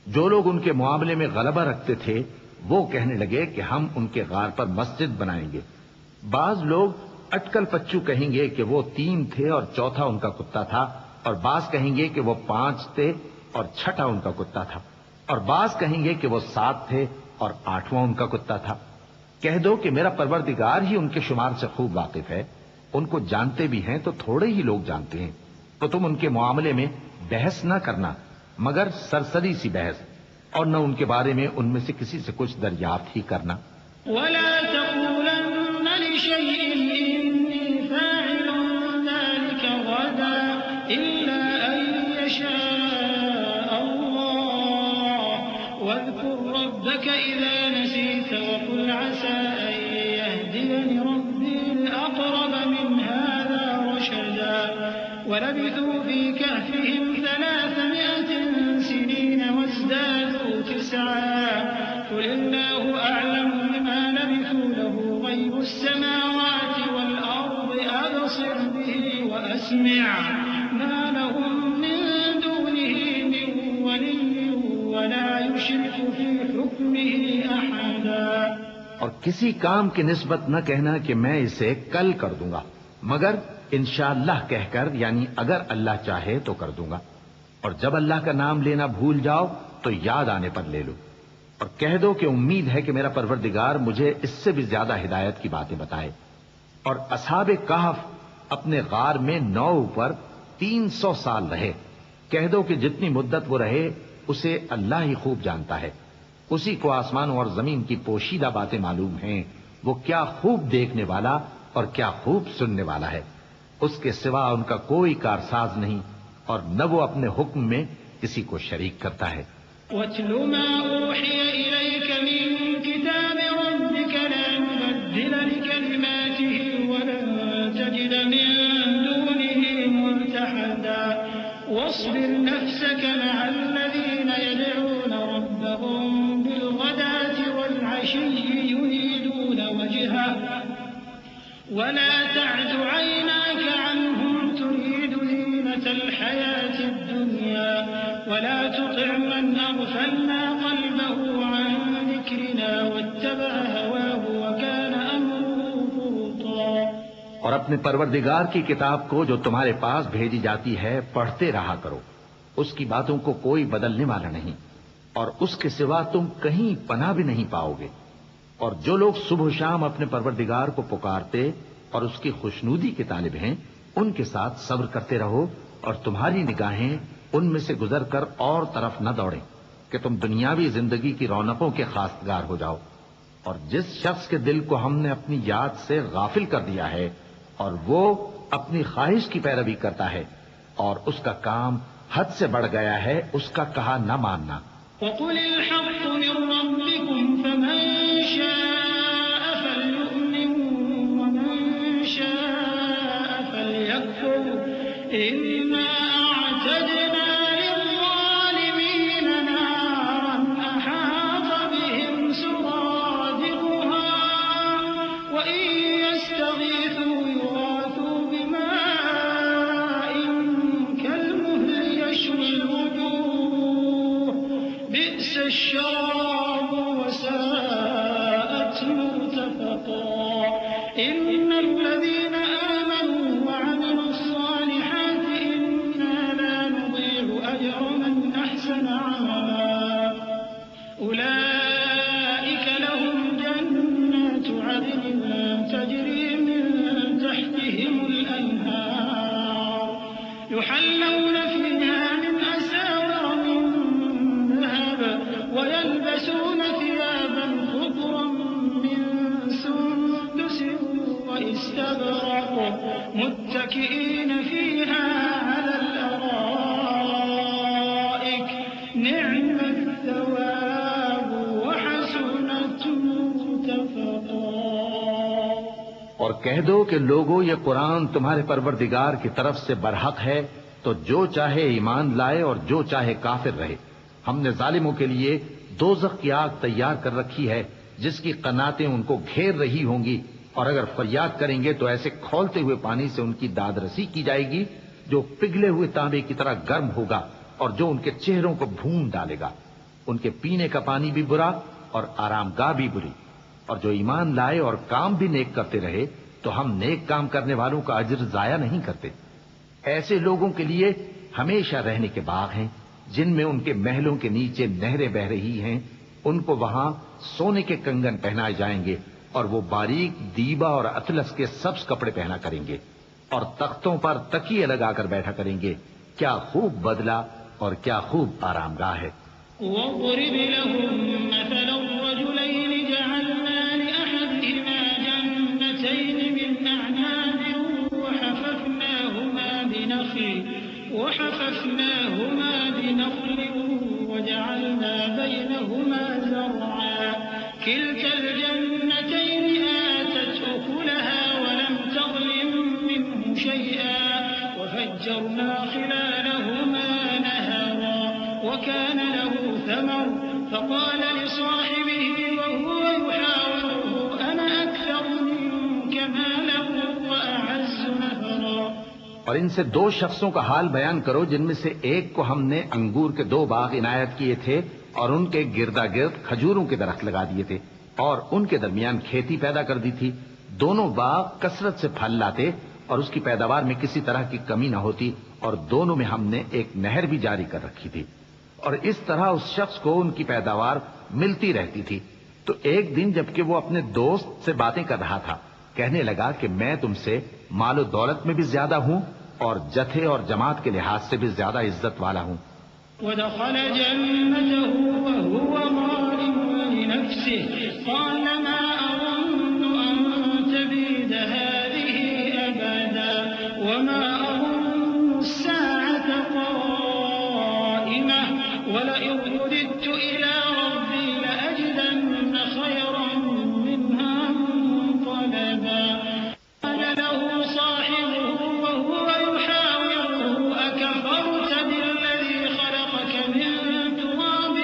جو لوگ ان کے معاملے میں غلبہ رکھتے تھے وہ کہنے لگے کہ ہم ان کے غار پر مسجد بنائیں گے۔ بعض لوگ اٹکل پچو کہیں گے کہ وہ 3 تھے اور چوتھا ان کا کتا تھا، اور بعض کہیں گے کہ وہ 5 تھے اور چھٹا ان کا کتا تھا، اور بعض کہیں گے کہ وہ 7 تھے اور 8واں ان کا کتا تھا۔ کہہ دو کہ میرا پروردگار ہی ان کے شمار سے خوب واقف ہے۔ ان کو جانتے بھی ہیں تو تھوڑے ہی لوگ جانتے ہیں، تو تم ان کے معاملے میں بحث نہ کرنا مگر سرسری سی بحث، اور نہ ان کے بارے میں ان میں سے کسی سے کچھ دریافت ہی کرنا۔ ولا تقولن لشيء إني فاعل ذلك غدا إلا أن يشاء الله واذكر ربك إذا نسيت وقل عسى أن يهديني ربي لأقرب من هذا رشدا ولبثوا في كهفهم 300 سنين وازدادوا 9 قل الله أعلم بما لبثوا له غيب السماوات والأرض أبصر به وأسمع ما لهم من دونه من ولي ولا يشرك في حكمه أحدا۔ اور کسی کام کی نسبت نہ کہنا کہ میں اسے کل کر دوں گا، مگر انشاءاللہ کہہ کر، یعنی اگر اللہ چاہے تو کر دوں گا، اور جب اللہ کا نام لینا بھول جاؤ تو یاد آنے پر لے لو، اور کہہ دو کہ امید ہے کہ میرا پروردگار مجھے اس سے بھی زیادہ ہدایت کی باتیں بتائے۔ اور اصحاب کہف اپنے غار میں 9 پر 300 سال رہے۔ کہہ دو کہ جتنی مدت وہ رہے اسے اللہ ہی خوب جانتا ہے، اسی کو آسمانوں اور زمین کی پوشیدہ باتیں معلوم ہیں، وہ کیا خوب دیکھنے والا اور کیا خوب سننے والا ہے۔ اس کے سوا ان کا کوئی کارساز نہیں، اور نہ وہ اپنے حکم میں کسی کو شریک کرتا ہے۔ وَاتْلُ مَا أُوحِيَ إِلَيْكَ مِن كِتَابِ رَبِّكَ لَا مُبَدِّلَ لِكَلِمَاتِهِ وَلَن تَجِدَ مِن دُونِهِ مُلْتَحَدًا وَاصْبِرْ نَفْسَكَ مَعَ الَّذِينَ يَدْعُونَ رَبَّهُم بِالْغَدَاةِ وَالْعَشِيِّ يُرِيدُونَ وَجْهَهُ وَلَا تَعْدُ عَيْنَاكَ عَنْهُمْ تُرِيدُ زِينَةَ الْحَيَاةِ الدُّنْيَا ولا تطع من أغفلنا قلبه عن ذكرنا واتبع هواه وكان أمره فرطا۔ اور اپنے پروردگار کی کتاب کو جو تمہارے پاس بھیجی جاتی ہے پڑھتے رہا کرو، اس کی باتوں کو کوئی بدلنے والا نہیں، اور اس کے سوا تم کہیں پناہ بھی نہیں پاؤ گے۔ اور جو لوگ صبح و شام اپنے پروردگار کو پکارتے اور اس کی خوشنودی کے طالب ہیں، ان کے ساتھ صبر کرتے رہو، اور تمہاری نگاہیں ان میں سے گزر کر اور طرف نہ دوڑیں کہ تم دنیاوی زندگی کی رونقوں کے خواستگار ہو جاؤ۔ اور جس شخص کے دل کو ہم نے اپنی یاد سے غافل کر دیا ہے اور وہ اپنی خواہش کی پیروی کرتا ہے اور اس کا کام حد سے بڑھ گیا ہے، اس کا کہا نہ ماننا۔ وَقُلِ الْحَقُّ مِن رَّبِّكُمْ فَمَن شَاءَ فَلْيُؤْمِن وَمَن شَاءَ فَلْيَكْفُرْ إِنَّا أَعْتَدْنَا لِلظَّالِمِينَ نَارًا أَحَاطَ بِهِمْ سُرَادِقُهَا وَإِن يَسْتَغِيثُوا يُغَاثُوا بِمَاءٍ كَالْمُهْلِ يَشْوِي الْوُجُوهَ بِئْسَ الشَّرَابُ وَسَاءَتْ مُرْتَفَقًا إِنَّ الَّذِينَ آمَنُوا وَعَمِلُوا الصَّالِحَاتِ إِنَّا لَا نُضِيعُ أَجْرَ مَنْ أَحْسَنَ عَمَلًا أُولَئِكَ لَهُمْ جَنَّاتُ عَدْنٍ تَجْرِي مِن تَحْتِهِمُ الْأَنْهَارُ يُحَلَّوْنَ فِيهَا مِنْ أَسَاوِرَ مِن ذَهَبٍ وَيَلْبَسُونَ ثِيَابًا خُضْرًا مِّن سُندُسٍ وَإِسْتَبْرَقٍ مُتَّكِئِينَ فِيهَا عَلَى الْأَرَائِكِ نِعْمَ الثَّوَابُ وَحَسُنَتْ مُرْتَفَقًا۔ اور کہہ دو کہ لوگو یہ قرآن تمہارے پروردگار کی طرف سے برحق ہے، تو جو چاہے ایمان لائے اور جو چاہے کافر رہے۔ ہم نے ظالموں کے لیے دوزخ کی آگ تیار کر رکھی ہے جس کی قناتیں ان کو گھیر رہی ہوں گی، اور اگر فریاد کریں گے تو ایسے کھولتے ہوئے پانی سے ان کی داد رسی کی جائے گی جو پگھلے ہوئے تانبے کی طرح گرم ہوگا اور جو ان کے چہروں کو بھون ڈالے گا۔ ان کے پینے کا پانی بھی برا اور آرام گاہ بھی بری۔ اور جو ایمان لائے اور کام بھی نیک کرتے رہے تو ہم نیک کام کرنے والوں کا اجر ضائع نہیں کرتے۔ ایسے لوگوں کے لیے ہمیشہ رہنے کے باغ ہیں جن میں ان کے محلوں کے نیچے نہریں بہ رہی ہیں، ان کو وہاں سونے کے کنگن پہنائے جائیں گے اور وہ باریک دیبا اور اطلس کے سبز کپڑے پہنا کریں گے اور تختوں پر تکیے لگا کر بیٹھا کریں گے۔ کیا خوب بدلہ اور کیا خوب آرام گاہ ہے۔ واضرب لهم مثلا الرجلين جعلنا لأحدهما جنتين من أعناب وحففناهما بنخل وجعلنا بينهما زرعا كلتا الجنتين آتت أكلها ولم تظلم منه شيئا وفجرنا خلالهما نهرا وكان له ثمر فقال لصاحبه وهو يحاوره أنا أكثر منك مالا وأعز نفرا۔ اور ان سے دو شخصوں کا حال بیان کرو جن میں سے ایک کو ہم نے انگور کے 2 باغ عنایت کیے تھے اور ان کے گردا گرد کھجوروں کے درخت لگا دیے تھے اور ان کے درمیان کھیتی پیدا کر دی تھی۔ دونوں باغ کثرت سے پھل لاتے اور اس کی پیداوار میں کسی طرح کی کمی نہ ہوتی، اور دونوں میں ہم نے ایک نہر بھی جاری کر رکھی تھی، اور اس طرح اس شخص کو ان کی پیداوار ملتی رہتی تھی۔ تو ایک دن جبکہ وہ اپنے دوست سے باتیں کر رہا تھا، کہنے لگا کہ میں تم سے مال و دولت میں بھی زیادہ ہوں اور جتھے اور جماعت کے لحاظ سے بھی زیادہ عزت والا ہوں۔ ودخل جنته وهو ظالم لنفسه قال ما أظن أن تبيد هذه أبدا وما أظن الساعة قائمة ولئن رددت إلى ربي لأجدن خيرا منها منقلبا قال له صاحبه وهو يحاوره أكفرت بالذي خلقك من تراب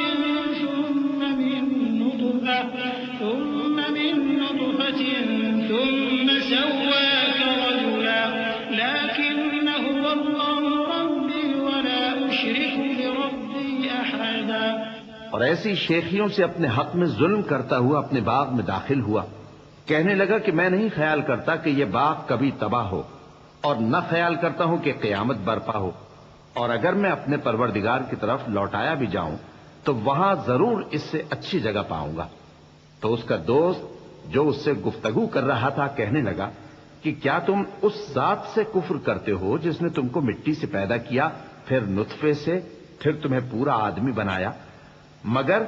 ثم من نطفة ثم سواك رجلا لكن هو الله ربي ولا أشرك بربي أحدا۔ اور ایسی شیخیوں سے اپنے حق میں ظلم کرتا ہوا اپنے باغ میں داخل ہوا، کہنے لگا کہ میں نہیں خیال کرتا کہ یہ باغ کبھی تباہ ہو، اور نہ خیال کرتا ہوں کہ قیامت برپا ہو، اور اگر میں اپنے پروردگار کی طرف لوٹایا بھی جاؤں تو وہاں ضرور اس سے اچھی جگہ پاؤں گا۔ تو اس کا دوست جو اس سے گفتگو کر رہا تھا کہنے لگا کہ کیا تم اس ذات سے کفر کرتے ہو جس نے تم کو مٹی سے پیدا کیا، پھر نطفے سے، پھر تمہیں پورا آدمی بنایا؟ مگر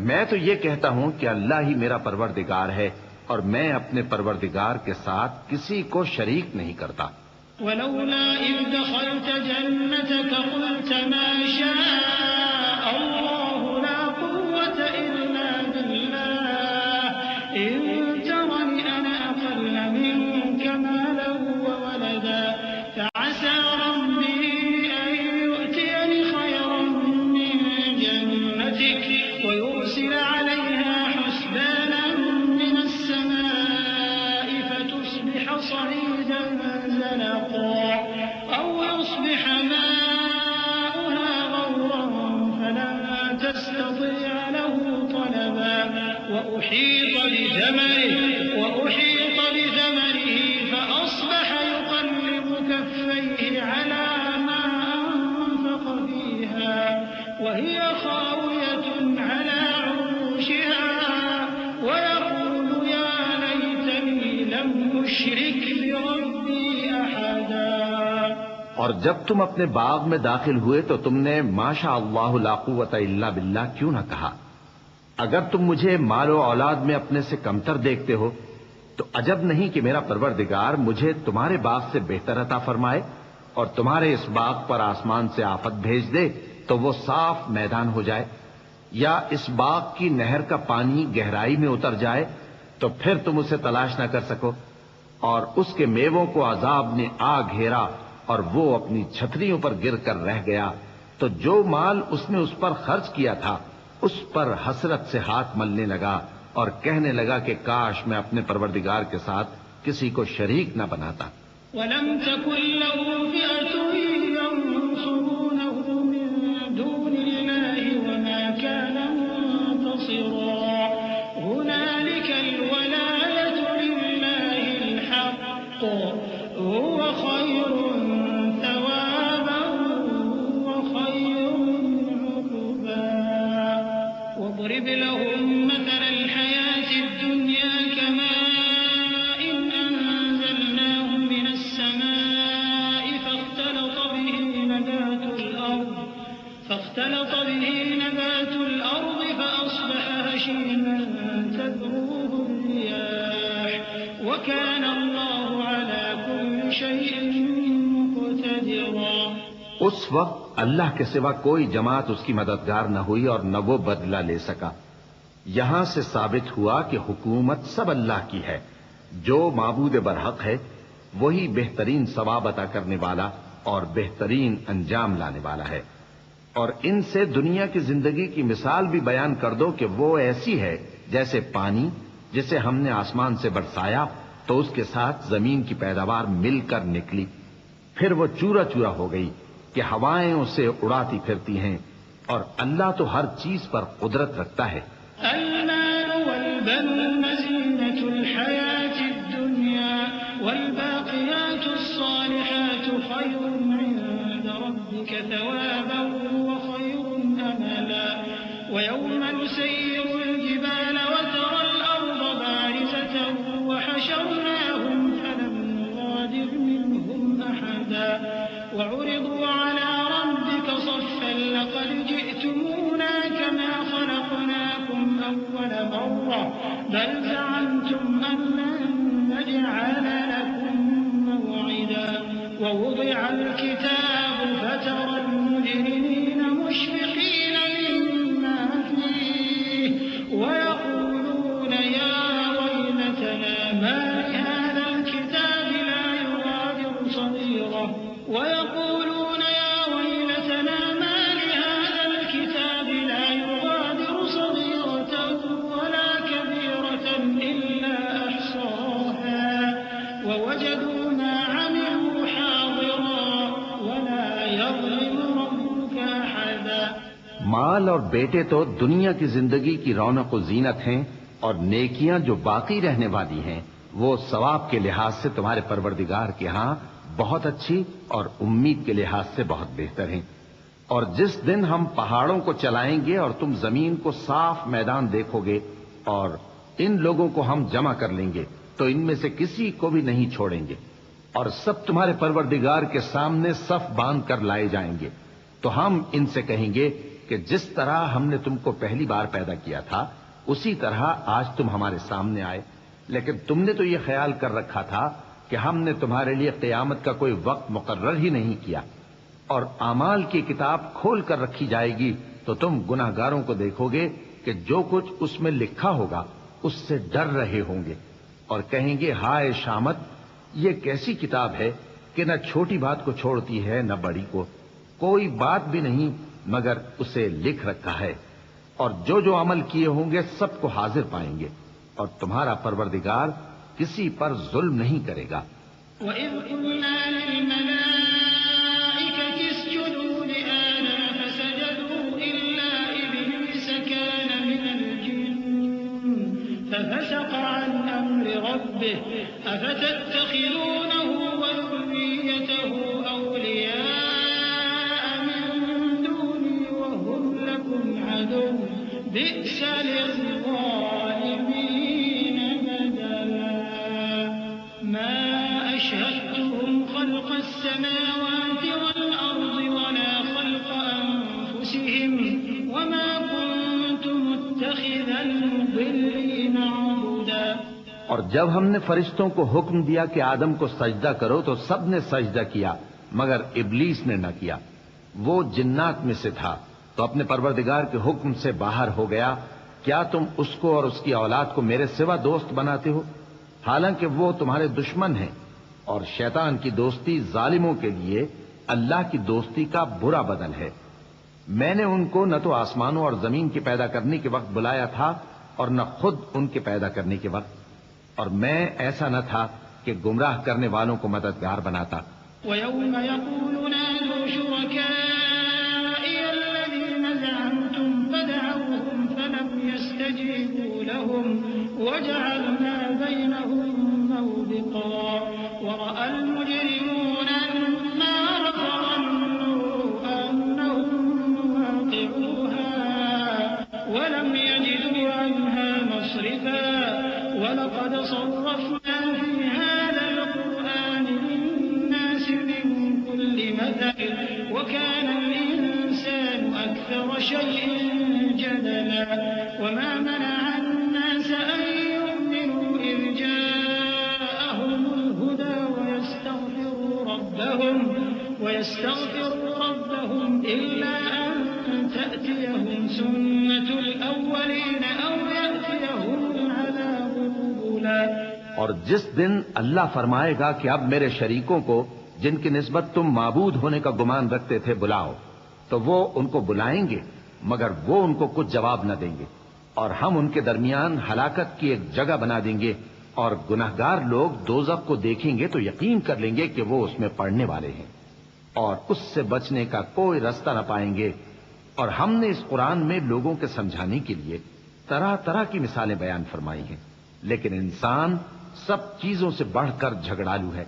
میں تو یہ کہتا ہوں کہ اللہ ہی میرا پروردگار ہے اور میں اپنے پروردگار کے ساتھ کسی کو شریک نہیں کرتا۔ ولولا إذ دخلت جنتك قلت ما شاء الله لا قوة إلا بالله إن ترني أنا أقل منك مالا وولدا فعسى ربي أن يؤتيني خيرا من جنتك ويرسل عليها حسبانا من السماء فتصبح صعيدا زلقا أو يصبح ماؤها غورا فلن تستطيع له طلبا وأحيط بثمره فأصبح يقلب كفيه على ما أنفق فيها وهي خاوية على عروشها ويقول يا ليتني لم أشرك بربي أحدا۔ اور جب تم اپنے باغ میں داخل ہوئے تو تم نے ماشاء اللہ لا قوت الا باللہ کیوں نہ کہا؟ اگر تم مجھے مال و اولاد میں اپنے سے کمتر دیکھتے ہو تو عجب نہیں کہ میرا پروردگار مجھے تمہارے باغ سے بہتر عطا فرمائے اور تمہارے اس باغ پر آسمان سے آفت بھیج دے تو وہ صاف میدان ہو جائے، یا اس باغ کی نہر کا پانی گہرائی میں اتر جائے تو پھر تم اسے تلاش نہ کر سکو، اور اس کے میووں کو عذاب نے آ گھیرا اور وہ اپنی چھتریوں پر گر کر رہ گیا، تو جو مال اس نے اس پر خرچ کیا تھا اس پر حسرت سے ہاتھ ملنے لگا اور کہنے لگا کہ کاش میں اپنے پروردگار کے ساتھ کسی کو شریک نہ بناتا۔ وَلَمْ تَكُنْ لَهُ فِئَةٌ يَنْصُرُونَهُ مِن دُونِ اللَّهِ وَمَا كَانَ مُنتَصِرًا هُنَالِكَ الْوَلَايَةُ لِلَّهِ الْحَقِّ هُوَ خَيْرٌ ثَوَابًا وَخَيْرٌ عُقْبًا وَاضْرِبْ لَهُم مَّثَلَ الْحَيَاةِ الدُّنْيَا كَمَاءٍ أَنزَلْنَاهُ مِنَ السَّمَاءِ فاختلط به نبات الأرض فأصبح هشيما تذروه الرياح وكان الله على كل شيء مقتدرا۔ اس وقت اللہ کے سوا کوئی جماعت اس کی مددگار نہ ہوئی اور نہ وہ بدلہ لے سکا۔ یہاں سے ثابت ہوا کہ حکومت سب اللہ کی ہے، جو معبود برحق ہے وہی بہترین ثواب عطا کرنے والا اور بہترین انجام لانے والا ہے۔ اور ان سے دنیا کی زندگی کی مثال بھی بیان کر دو کہ وہ ایسی ہے جیسے پانی جسے ہم نے آسمان سے برسایا تو اس کے ساتھ زمین کی پیداوار مل کر نکلی، پھر وہ چورا چورا ہو گئی کہ ہوائیں اسے اڑاتی پھرتی ہیں، اور اللہ تو ہر چیز پر قدرت رکھتا ہے۔ المال والبنون زينة الحياة الدنيا والباقيات الصالحات خير عند ربك ثوابا وخير أملا ويوم نسير الجبال وترى الأرض بارزة وحشرناهم فلم نغادر منهم أحدا وعرضوا على ربك صفا لقد جئتمونا كما خلقناكم أول مرة بل زعمتم أن لن نجعل لكم موعدا ووضع الكتاب فترى المجرمين مشفقين مما فيه ويقولون يا ويلتنا ما لهذا الكتاب لا يغادر صغيرة ويقولون يا ويلتنا ما لهذا الكتاب لا يغادر صغيرة ولا كبيرة إلا أحصاها ووجدوا ما عملوا حاضرا ولا يظلم ربك أحدا۔ مال اور بیٹے تو دنیا کی زندگی کی رونق و زینت ہیں، اور نیکیاں جو باقی رہنے والی ہیں وہ ثواب کے لحاظ سے تمہارے پروردگار کے ہاں بہت اچھی اور امید کے لحاظ سے بہت بہتر ہیں۔ اور جس دن ہم پہاڑوں کو چلائیں گے اور تم زمین کو صاف میدان دیکھو گے اور ان لوگوں کو ہم جمع کر لیں گے تو ان میں سے کسی کو بھی نہیں چھوڑیں گے، اور سب تمہارے پروردگار کے سامنے صف باندھ کر لائے جائیں گے، تو ہم ان سے کہیں گے کہ جس طرح ہم نے تم کو پہلی بار پیدا کیا تھا اسی طرح آج تم ہمارے سامنے آئے، لیکن تم نے تو یہ خیال کر رکھا تھا کہ ہم نے تمہارے لیے قیامت کا کوئی وقت مقرر ہی نہیں کیا۔ اور اعمال کی کتاب کھول کر رکھی جائے گی تو تم گناہگاروں کو دیکھو گے کہ جو کچھ اس میں لکھا ہوگا اس سے ڈر رہے ہوں گے، اور کہیں گے ہائے شامت، یہ کیسی کتاب ہے کہ نہ چھوٹی بات کو چھوڑتی ہے نہ بڑی کو، کوئی بات بھی نہیں مگر اسے لکھ رکھا ہے، اور جو جو عمل کیے ہوں گے سب کو حاضر پائیں گے، اور تمہارا پروردگار کسی پر ظلم نہیں کرے گا۔ وَإِذْ قُلْنَا لِلْمَلَائِكَةِ اسْجُدُوا لِآدَمَ فَسَجَدُوا إِلَّا إِبْلِيسَ كَانَ مِنَ الْجِنِّ فَفَسَقَ عَنْ أَمْرِ رَبِّهِ أَفَتَتَّخِذُونَهُ وَذُرِّيَّتَهُ أَوْلِيَاءَ مِن دُونِي وَهُمْ لَكُمْ عَدُوٌّ بِئْسَ لِلظَّالِمِينَ بَدَلًا مَا أَشْهَدتُّهُمْ خَلْقَ السَّمَاوَاتِ وَالْأَرْضِ وَلَا خَلْقَ أَنفُسِهِمْ وَمَا كُنتُ مُتَّخِذَ الْمُضِلِّينَ عَضُدًا۔ اور جب ہم نے فرشتوں کو حکم دیا کہ آدم کو سجدہ کرو تو سب نے سجدہ کیا مگر ابلیس نے نہ کیا، وہ جنات میں سے تھا تو اپنے پروردگار کے حکم سے باہر ہو گیا۔ کیا تم اس کو اور اس کی اولاد کو میرے سوا دوست بناتے ہو؟ حالانکہ وہ تمہارے دشمن ہیں، اور شیطان کی دوستی ظالموں کے لیے اللہ کی دوستی کا برا بدل ہے۔ میں نے ان کو نہ تو آسمانوں اور زمین کے پیدا کرنے کے وقت بلایا تھا اور نہ خود ان کے پیدا کرنے کے وقت، اور میں ایسا نہ تھا کہ گمراہ کرنے والوں کو مددگار بناتا۔ وَيَوْمَ يَقُولُ نَادُوا شُرَكَائِيَ الَّذِينَ زَعَمْتُمْ فَدَعَوْهُمْ فَلَمْ يَسْتَجِيبُوا لَهُمْ وَجَعَلْنَا بَيْنَهُمْ مَوْبِقًا وَرَأَى الْمُجْرِمُونَ النَّارَ فَظَنُّوا أَنَّهُمْ مُوَاقِعُوهَا وَلَمْ يَجِدُوا عَنْهَا مَصْرِفًا وَلَقَدْ صَرَّفْنَا فِي هَذَا الْقُرْآنِ لِلنَّاسِ مِنْ كُلِّ مَثَلٍ وَكَانَ الْإِنسَانُ أَكْثَرَ شَيْءٍ جَدَلًا وَمَا مَنَعَ النَّاسَ أَن يُؤْمِنُوا إِذْ جَاءَهُمُ الْهُدَى وَيَسْتَغْفِرُوا رَبَّهُمْ إِلَّا أَن تَأْتِيَهُمْ سُنَّةُ الْأَوَّلِينَ أَوْ يَأْتِيَهُمُ الْعَذَابُ قُبُلًا۔ اور جس دن اللہ فرمائے گا کہ اب میرے شریکوں کو جن کی نسبت تم معبود ہونے کا گمان رکھتے تھے بلاؤ، تو وہ ان کو بلائیں گے مگر وہ ان کو کچھ جواب نہ دیں گے، اور ہم ان کے درمیان ہلاکت کی ایک جگہ بنا دیں گے، اور گناہگار لوگ دوزخ کو دیکھیں گے تو یقین کر لیں گے کہ وہ اس میں پڑنے والے ہیں، اور اس سے بچنے کا کوئی راستہ نہ پائیں گے۔ اور ہم نے اس قرآن میں لوگوں کے سمجھانے کے لیے طرح طرح کی مثالیں بیان فرمائی ہیں، لیکن انسان سب چیزوں سے بڑھ کر جھگڑالو ہے،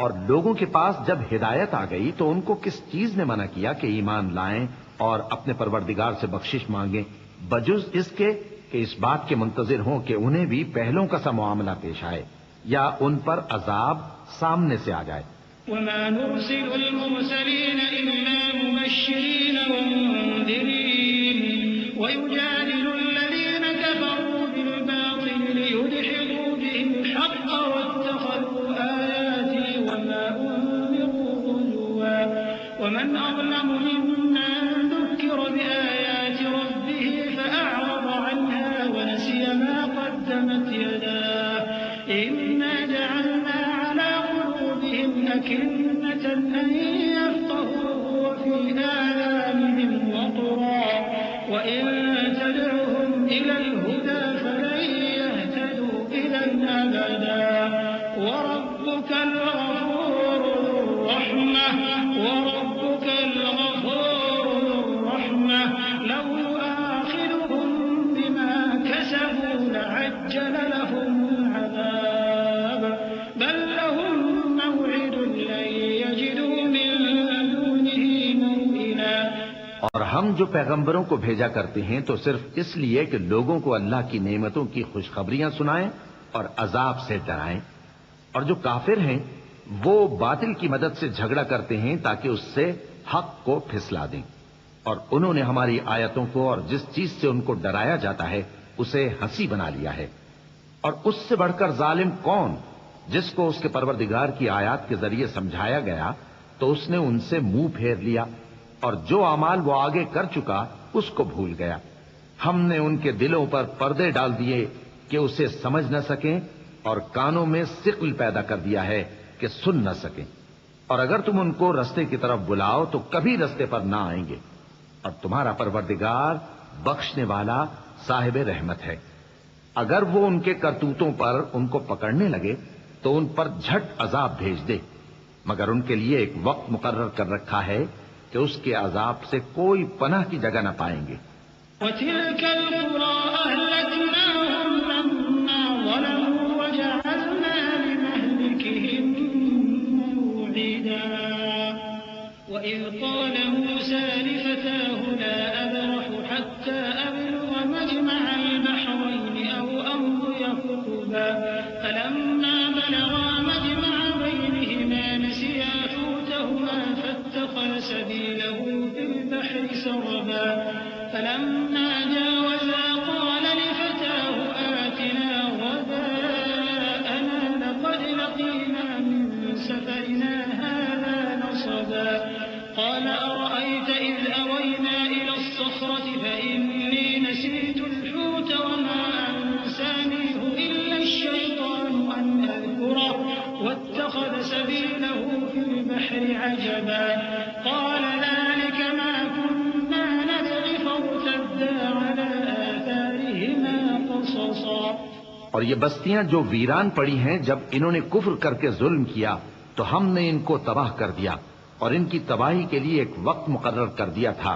اور لوگوں کے پاس جب ہدایت آ گئی تو ان کو کس چیز نے منع کیا کہ ایمان لائیں اور اپنے پروردگار سے بخشش مانگیں، بجز اس کے کہ اس بات کے منتظر ہوں کہ انہیں بھی پہلوں کا سا معاملہ پیش آئے یا ان پر عذاب سامنے سے آ جائے۔ وَمَا نُرْسِلُ الْمُرْسَلِينَ إِلَّا مُبَشِّرِينَ وَمُنذِرِينَ وَيُجَادِلُ الَّذِينَ كَفَرُوا بِالْبَاطِلِ لِيُدْحِضُوا بِهِ الْحَقَّ وَاتَّخَذُوا آيَاتِي وَمَا أُنذِرُوا هُزُوًا وَمَنْ أَظْلَمُ مِمَّن ذُكِّرَ بِآيَاتِ رَبِّهِ فَأَعْرَضَ عَنْهَا وَنَسِيَ مَا قَدَّمَتْ يَدَاهُ إِنَّا جَعَلْنَا عَلَى قُلُوبِهِمْ أَكِنَّةً أَن يَفْقَهُوهُ وَفِي آذَانِهِمْ وَقْرًا وَإِن تَدْعُهُمْ إِلَى الْهُدَى فَلَن يَهْتَدُوا إِذًا أَبَدًا وَرَبُّكَ الْغَفُورُ ذُو الرَّحْمَةِ لَوْ يُؤَاخِذُهُم بِمَا كَسَبُوا لَعَجَّلَ لَهُمُ الْعَذَابَ بَل لَّهُم مَّوْعِدٌ لَّن يَجِدُوا مِن دُونِهِ مَوْئِلًا۔ اور ہم جو پیغمبروں کو بھیجا کرتے ہیں تو صرف اس لیے کہ لوگوں کو اللہ کی نعمتوں کی خوشخبریاں سنائیں اور عذاب سے ڈرائیں، اور جو کافر ہیں وہ باطل کی مدد سے جھگڑا کرتے ہیں تاکہ اس سے حق کو پھسلا دیں، اور انہوں نے ہماری آیتوں کو اور جس چیز سے ان کو ڈرایا جاتا ہے اسے ہنسی بنا لیا ہے۔ اور اس سے بڑھ کر ظالم کون جس کو اس کے پروردگار کی آیات کے ذریعے سمجھایا گیا تو اس نے ان سے منہ پھیر لیا، اور جو اعمال وہ آگے کر چکا اس کو بھول گیا۔ ہم نے ان کے دلوں پر پردے ڈال دیے کہ اسے سمجھ نہ سکیں، اور کانوں میں ثقل پیدا کر دیا ہے کہ سن نہ سکیں، اور اگر تم ان کو رستے کی طرف بلاؤ تو کبھی رستے پر نہ آئیں گے، اور تمہارا پروردگار بخشنے والا صاحب رحمت ہے۔ اگر وہ ان کے کرتوتوں پر ان کو پکڑنے لگے تو ان پر جھٹ عذاب بھیج دے، مگر ان کے لیے ایک وقت مقرر کر رکھا ہے کہ اس کے عذاب سے کوئی پناہ کی جگہ نہ پائیں گے۔ وَتِلْكَ الْقُرَىٰ أَهْلَكْنَاهُمْ لَمَّا ظَلَمُوا وَجَعَلْنَا لِمَهْلِكِهِم مَّوْعِدًا وَإِذْ قَالَ مُوسَىٰ لِفَتَاهُ لَا أَبْرَحُ حَتَّىٰ أَبْلُغَ مَجْمَعَ الْبَحْرَيْنِ أَوْ أَمْضِيَ حُقُبًا فَلَمَّا بَلَغَا مَجْمَعَ بَيْنِهِمَا نَسِيَا حُوتَهُمَا فَاتَّخَذَ سَبِيلَهُ فِي الْبَحْرِ سَرَبًا فَلَمَّا جَاوَزَا قَالَ لِفَتَاهُ آتِنَا غَدَاءَنَا لَقَدْ لَقِينَا مِن سَفَرِنَا هَٰذَا نَصَبًا قَالَ أَرَأَيْتَ إِذْ أَوَيْنَا إِلَى الصَّخْرَةِ فَإِنِّي نَسِيتُ الْحُوتَ وَمَا أَنسَانِيهُ إِلَّا الشَّيْطَانُ أَنْ عجبا قال ذلك ما كنا نبغي فارتدا على آثارهما قصصا. اور یہ بستیاں جو ویران پڑی ہیں، جب انہوں نے کفر کر کے ظلم کیا تو ہم نے ان کو تباہ کر دیا اور ان کی تباہی کے لیے ایک وقت مقرر کر دیا تھا.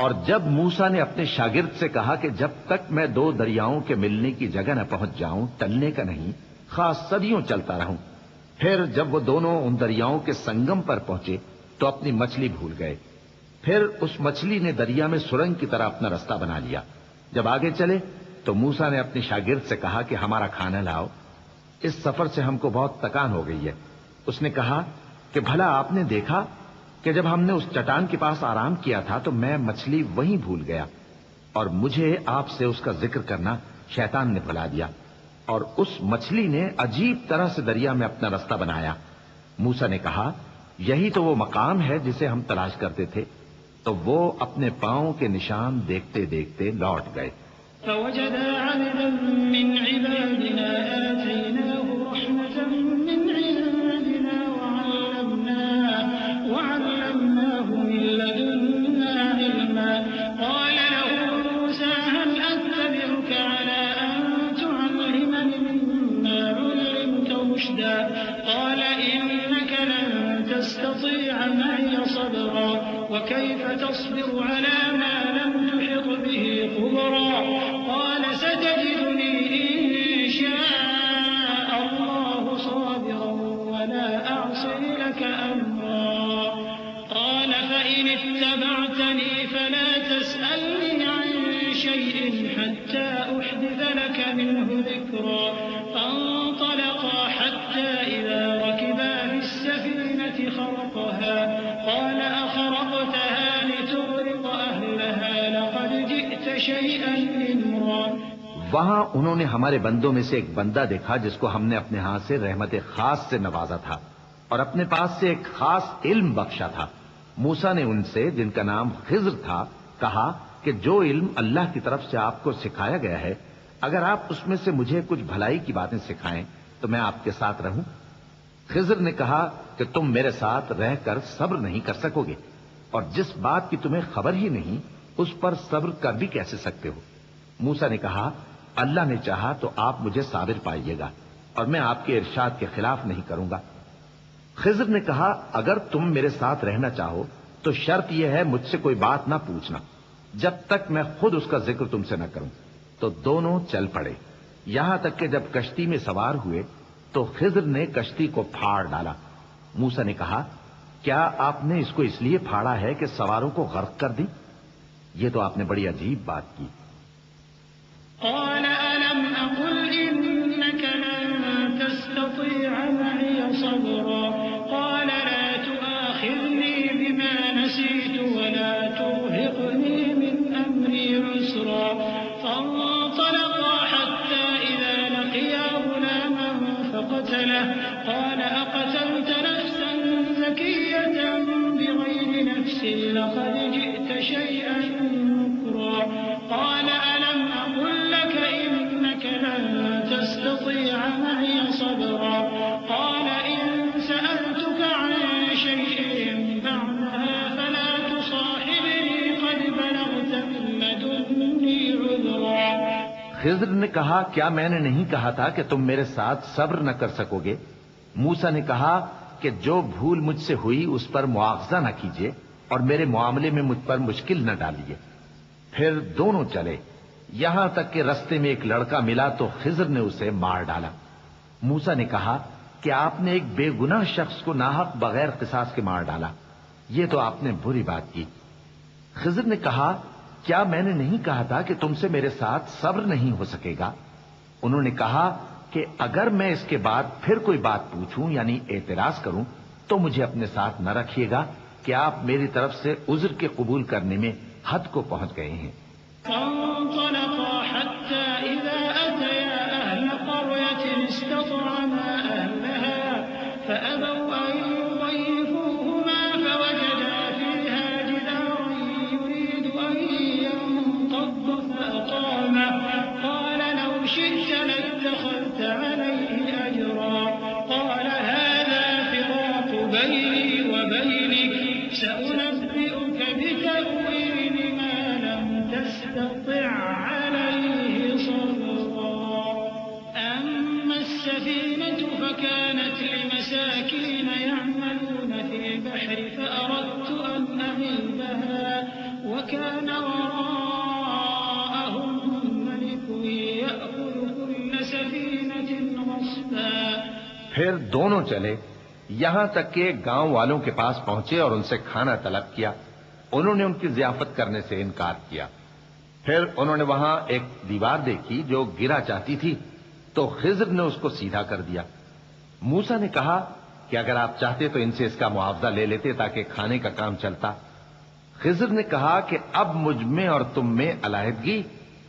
اور جب موسیٰ نے اپنے شاگرد سے کہا کہ جب تک میں دو دریاؤں کے ملنے کی جگہ نہ پہنچ جاؤں ٹلنے کا نہیں، خاص صدیوں چلتا رہوں. پھر جب وہ دونوں ان دریاؤں کے سنگم پر پہنچے تو اپنی مچھلی بھول گئے. پھر اس مچھلی نے دریا میں سرنگ کی طرح اپنا رستہ بنا لیا. جب آگے چلے تو موسیٰ نے اپنے شاگرد سے کہا کہ ہمارا کھانا لاؤ، اس سفر سے ہم کو بہت تکان ہو گئی ہے. اس نے کہا کہ بھلا آپ نے دیکھا کہ جب ہم نے اس چٹان کے پاس آرام کیا تھا تو میں مچھلی وہیں بھول گیا اور مجھے آپ سے اس کا ذکر کرنا شیطان نے بھلا دیا اور اس مچھلی نے عجیب طرح سے دریا میں اپنا رستہ بنایا. موسیٰ نے کہا یہی تو وہ مقام ہے جسے ہم تلاش کرتے تھے. تو وہ اپنے پاؤں کے نشان دیکھتے دیکھتے لوٹ گئے. فوجد عبدا من عبادنا آتيناه رحمة من عندنا وعلمناه من لدنا علما. قال له موسى هل أتبعك على أن تعلمني مما علمت رشدا. قال إنك لن تستطيع معي صبرا وكيف تصبر على ما لم تحط به خبرا. قال ستجدني إن شاء الله صابرا ولا أعصي لك أمرا. قال فإن اتبعتني فلا تسألني عن شيء حتى أحدث لك منه ذكرا. فانطلقا حتى إذا ركبا في السفينة خرقها قال أخرقتها لتغرق أهلها لقد جئت شيئا إمرا. وہاں انہوں نے ہمارے بندوں میں سے ایک بندہ دیکھا جس کو ہم نے اپنے ہاں سے رحمت خاص سے نوازا تھا اور اپنے پاس سے ایک خاص علم بخشا تھا. موسیٰ نے ان سے جن کا نام خضر تھا کہا کہ جو علم اللہ کی طرف سے آپ کو سکھایا گیا ہے اگر آپ اس میں سے مجھے کچھ بھلائی کی باتیں سکھائیں تو میں آپ کے ساتھ رہوں. خضر نے کہا کہ تم میرے ساتھ رہ کر صبر نہیں کر سکو گے اور جس بات کی تمہیں خبر ہی نہیں اس پر صبر کر بھی کیسے سکتے ہو. موسیٰ نے کہا اللہ نے چاہا تو آپ مجھے صابر پائیے گا اور میں آپ کے ارشاد کے خلاف نہیں کروں گا. خضر نے کہا اگر تم میرے ساتھ رہنا چاہو تو شرط یہ ہے مجھ سے کوئی بات نہ پوچھنا جب تک میں خود اس کا ذکر تم سے نہ کروں. تو دونوں چل پڑے یہاں تک کہ جب کشتی میں سوار ہوئے تو خضر نے کشتی کو پھاڑ ڈالا. موسیٰ نے کہا کیا آپ نے اس کو اس لیے پھاڑا ہے کہ سواروں کو غرق کر دی؟ یہ تو آپ نے بڑی عجیب بات کی. قال ألم أقل إنك لن تستطيع معي صبرا. قال لا تؤاخذني بما نسيت ولا ترهقني من أمري عسرا. فانطلقا حتى إذا لقيا غلاما فقتله. قال أقتلت نفسا زكية بغير نفس لقد جئت شيئا نكرا. قال ألم أقل لك إنك لن تستطيع معي صبرا. قال إن سألتك عن شيء بعدها فلا تصاحبني قد بلغت من لدني عذرا. خضر نے کہا کیا میں نے نہیں کہا تھا کہ تم میرے ساتھ صبر نہ کر سکو گے؟ موسیٰ نے کہا کہ جو بھول مجھ سے ہوئی اس پر مواخذہ نہ کیجیے اور میرے معاملے میں مجھ پر مشکل نہ ڈالیے. پھر دونوں چلے یہاں تک کہ رستے میں ایک لڑکا ملا تو خضر نے اسے مار ڈالا. موسیٰ نے کہا کہ آپ نے ایک بے گناہ شخص کو ناحق بغیر قصاص کے مار ڈالا، یہ تو آپ نے بری بات کی. خضر نے کہا کیا میں نے نہیں کہا تھا کہ تم سے میرے ساتھ صبر نہیں ہو سکے گا؟ انہوں نے کہا کہ اگر میں اس کے بعد پھر کوئی بات پوچھوں یعنی اعتراض کروں تو مجھے اپنے ساتھ نہ رکھیے گا کہ آپ میری طرف سے عذر کے قبول کرنے میں حد کو پہنچ گئے ہیں. فانطلقا حتى إذا أتيا أهل قرية استطعما أهلها فأبوا أن يضيفوهما فوجدا فيها جدارا يريد أن ينقض فأقامه. قال لو شئت لاتخذت عليه أجرا. قال هذا فراق بيني وبينك سأنبئك بتأويل ما لم تستطع عليه صبرا أما السفينة فكانت لمساكين يعملون في البحر فأردت أن أعيبها وكان وراءهم ملك يأخذ كل سفينة غصبا. پھر دونوں چلے یہاں تک کہ گاؤں والوں کے پاس پہنچے اور ان سے کھانا طلب کیا. انہوں نے ان کی ضیافت کرنے سے انکار کیا. پھر انہوں نے وہاں ایک دیوار دیکھی جو گرا چاہتی تھی تو خضر نے اس کو سیدھا کر دیا. موسیٰ نے کہا کہ اگر آپ چاہتے تو ان سے اس کا معاوضہ لے لیتے تاکہ کھانے کا کام چلتا. خضر نے کہا کہ اب مجھ میں اور تم میں علیحدگی،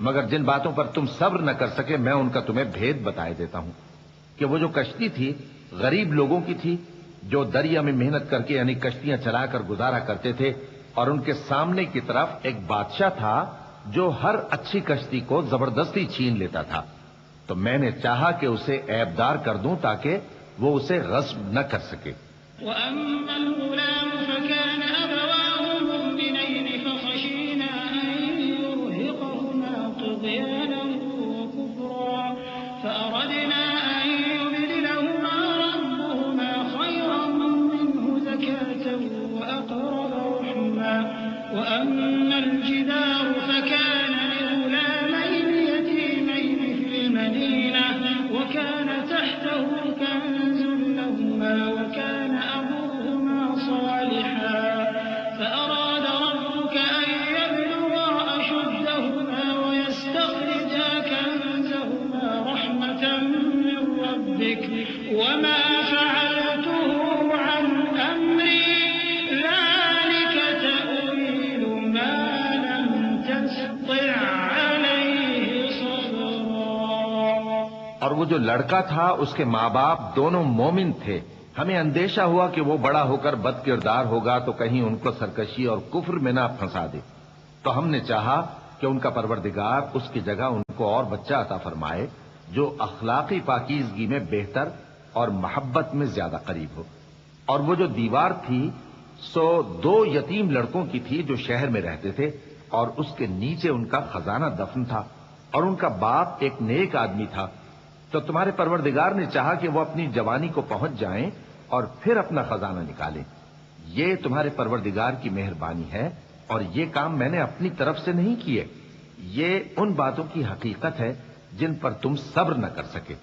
مگر جن باتوں پر تم صبر نہ کر سکے میں ان کا تمہیں بھید بتائے دیتا ہوں کہ وہ جو کشتی تھی غریب لوگوں کی تھی جو دریا میں محنت کر کے یعنی کشتیاں چلا کر گزارا کرتے تھے، اور ان کے سامنے کی طرف ایک بادشاہ تھا جو ہر اچھی کشتی کو زبردستی چھین لیتا تھا. تو میں نے چاہا کہ اسے عیبدار کر دوں تاکہ وہ اسے غصب نہ کر سکے. وأما الغلام فكان أبواه مؤمنين فخشينا أن يرهقهما طغيانا وكفرا فأردنا أن يبدلهما ربهما خيرا منه زكاة وأقرب رحما. وأما الجدار فكان لغلامين يتيمين في المدينة وكان تحته كنز لهما وكان أبوهما صالحا فأراد ربك أن يبلغا أشدهما ويستخرجا كنزهما رحمة من ربك وما فعلته عن أمري ذلك تأويل ما لم تستطع عليه صبرا. اور وہ جو لڑکا تھا اس کے ماں باپ دونوں مومن تھے. ہمیں اندیشہ ہوا کہ وہ بڑا ہو کر بد کردار ہوگا تو کہیں ان کو سرکشی اور کفر میں نہ پھنسا دے. تو ہم نے چاہا کہ ان کا پروردگار اس کی جگہ ان کو اور بچہ عطا فرمائے جو اخلاقی پاکیزگی میں بہتر اور محبت میں زیادہ قریب ہو. اور وہ جو دیوار تھی سو 2 یتیم لڑکوں کی تھی جو شہر میں رہتے تھے اور اس کے نیچے ان کا خزانہ دفن تھا اور ان کا باپ ایک نیک آدمی تھا. تو تمہارے پروردگار نے چاہا کہ وہ اپنی جوانی کو پہنچ جائیں اور پھر اپنا خزانہ نکالیں. یہ تمہارے پروردگار کی مہربانی ہے اور یہ کام میں نے اپنی طرف سے نہیں کیے. یہ ان باتوں کی حقیقت ہے جن پر تم صبر نہ کر سکے.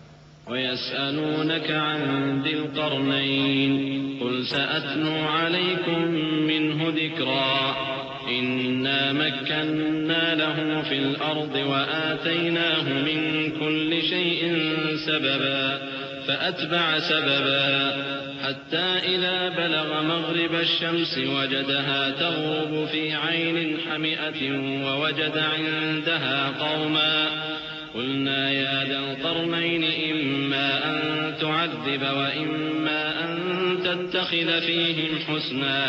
ويسألونك عن ذي القرنين قل سأتلو عليكم منه ذكرا إنا مكنا له في الأرض وآتيناه من كل شيء سببا فأتبع سببا حتى إذا بلغ مغرب الشمس وجدها تغرب في عين حمئة ووجد عندها قوما قلنا يا ذا القرنين إما أن تعذب وإما أن تتخذ فيهم حسنا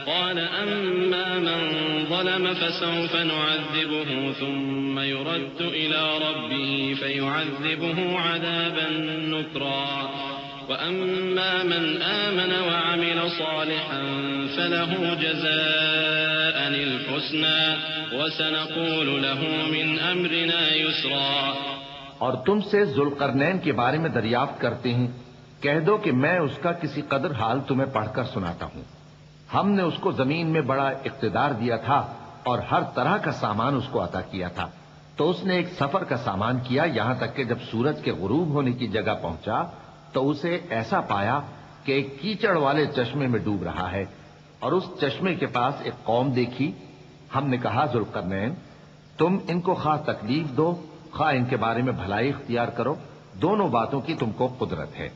قال أما من ظلم فسوف نعذبه ثم يرد إلى ربه فيعذبه عذابا نكرا وأما من آمن وعمل صالحا فله جزاء الحسنى وسنقول له من أمرنا يسرا. اور تم سے ذوالقرنین کے بارے میں دریافت کرتے ہیں. کہہ دو کہ میں اس کا کسی قدر حال تمہیں پڑھ کر سناتا ہوں. ہم نے اس کو زمین میں بڑا اقتدار دیا تھا اور ہر طرح کا سامان اس کو عطا کیا تھا. تو اس نے ایک سفر کا سامان کیا یہاں تک کہ جب سورج کے غروب ہونے کی جگہ پہنچا تو اسے ایسا پایا کہ ایک کیچڑ والے چشمے میں ڈوب رہا ہے اور اس چشمے کے پاس ایک قوم دیکھی. ہم نے کہا ذوالقرنین تم ان کو خواہ تکلیف دو خواہ ان کے بارے میں بھلائی اختیار کرو، دونوں باتوں کی تم کو قدرت ہے.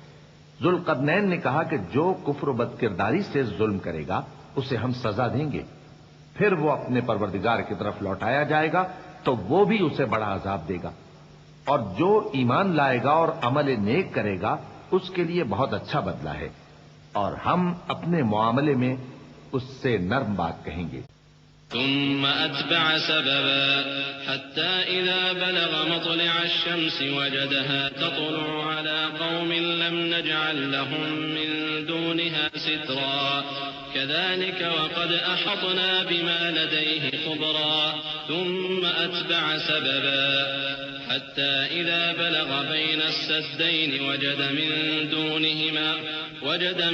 ذوالقرنین نے کہا کہ جو کفر و بد کرداری سے ظلم کرے گا اسے ہم سزا دیں گے، پھر وہ اپنے پروردگار کی طرف لوٹایا جائے گا تو وہ بھی اسے بڑا عذاب دے گا، اور جو ایمان لائے گا اور عمل نیک کرے گا اس کے لیے بہت اچھا بدلہ ہے، اور ہم اپنے معاملے میں اس سے نرم بات کہیں گے. ثم أتبع سببا حتى إذا بلغ مطلع الشمس وجدها تطلع على قوم لم نجعل لهم من دونها سترا كذلك وقد أحطنا بما لديه خبرا ثم أتبع سببا حتى إذا بلغ بين السدين وجد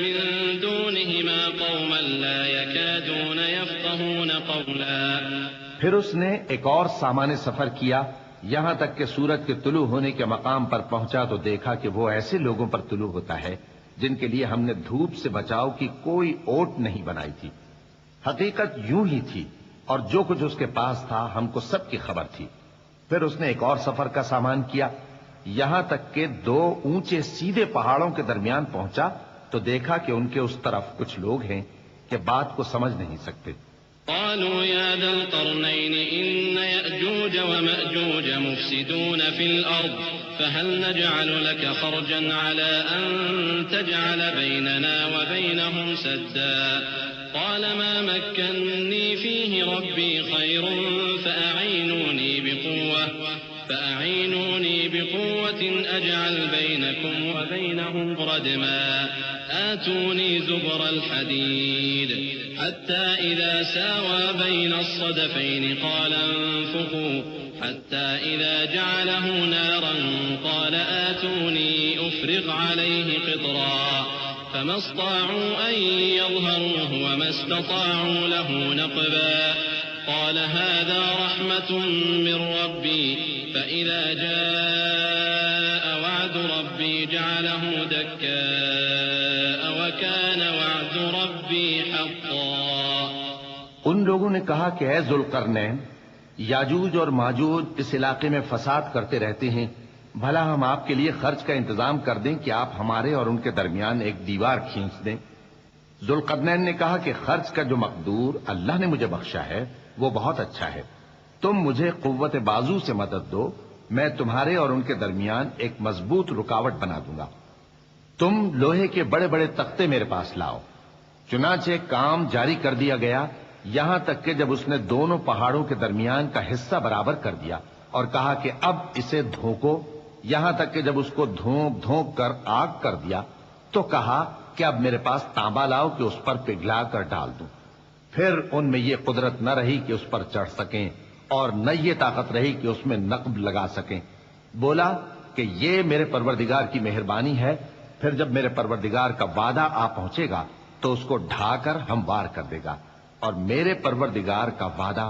من دونهما قوما لا يكادون يفقهون قولا. پھر اس نے ایک اور سامان سفر کیا یہاں تک کہ سورج کے طلوع ہونے کے مقام پر پہنچا تو دیکھا کہ وہ ایسے لوگوں پر طلوع ہوتا ہے جن کے لیے ہم نے دھوپ سے بچاؤ کی کوئی اوٹ نہیں بنائی تھی. حقیقت یوں ہی تھی اور جو کچھ اس کے پاس تھا ہم کو سب کی خبر تھی. پھر اس نے ایک اور سفر کا سامان کیا یہاں تک کہ 2 اونچے سیدھے پہاڑوں کے درمیان پہنچا تو دیکھا کہ ان کے اس طرف کچھ لوگ ہیں کہ بات کو سمجھ نہیں سکتے. قالوا يا ذا القرنين إن يأجوج ومأجوج مفسدون في الأرض فهل نجعل لك خرجا على أن تجعل بيننا وبينهم سدا قال ما مكنني فيه ربي خير فأعينوني بقوة أجعل بينكم وبينهم ردما آتوني زبر الحديد حتى إذا ساوى بين الصدفين قال انفخوا حتى إذا جعله نارا قال آتوني أفرغ عليه قطرا فما استطاعوا أن يظهروه وما استطاعوا له نقبا قال هذا رحمة من ربي فإذا جاء وعد ربي جعله دكاء وكان وعد ربي حقا. ان لوگوں نے کہا کہ اے ذوالقرنین یاجوج اور ماجوج اس علاقے میں فساد کرتے رہتے ہیں بھلا ہم آپ کے لیے خرچ کا انتظام کر دیں کہ آپ ہمارے اور ان کے درمیان ایک دیوار کھینچ دیں. ذوالقرنین نے کہا کہ خرچ کا جو مقدور اللہ نے مجھے بخشا ہے وہ بہت اچھا ہے. تم مجھے قوت بازو سے مدد دو میں تمہارے اور ان کے درمیان ایک مضبوط رکاوٹ بنا دوں گا. تم لوہے کے بڑے بڑے تختے میرے پاس لاؤ. چنانچہ کام جاری کر دیا گیا یہاں تک کہ جب اس نے دونوں پہاڑوں کے درمیان کا حصہ برابر کر دیا اور کہا کہ اب اسے دھوکو یہاں تک کہ جب اس کو دھونک دھونک کر آگ کر دیا تو کہا کہ اب میرے پاس تانبا لاؤ کہ اس پر پگھلا کر ڈال دوں. پھر ان میں یہ قدرت نہ رہی کہ اس پر چڑھ سکیں اور نہ یہ طاقت رہی کہ اس میں نقب لگا سکیں. بولا کہ یہ میرے پروردگار کی مہربانی ہے. پھر جب میرے پروردگار کا وعدہ آ پہنچے گا تو اس کو ڈھا کر ہموار کر دے گا اور میرے پروردگار کا وعدہ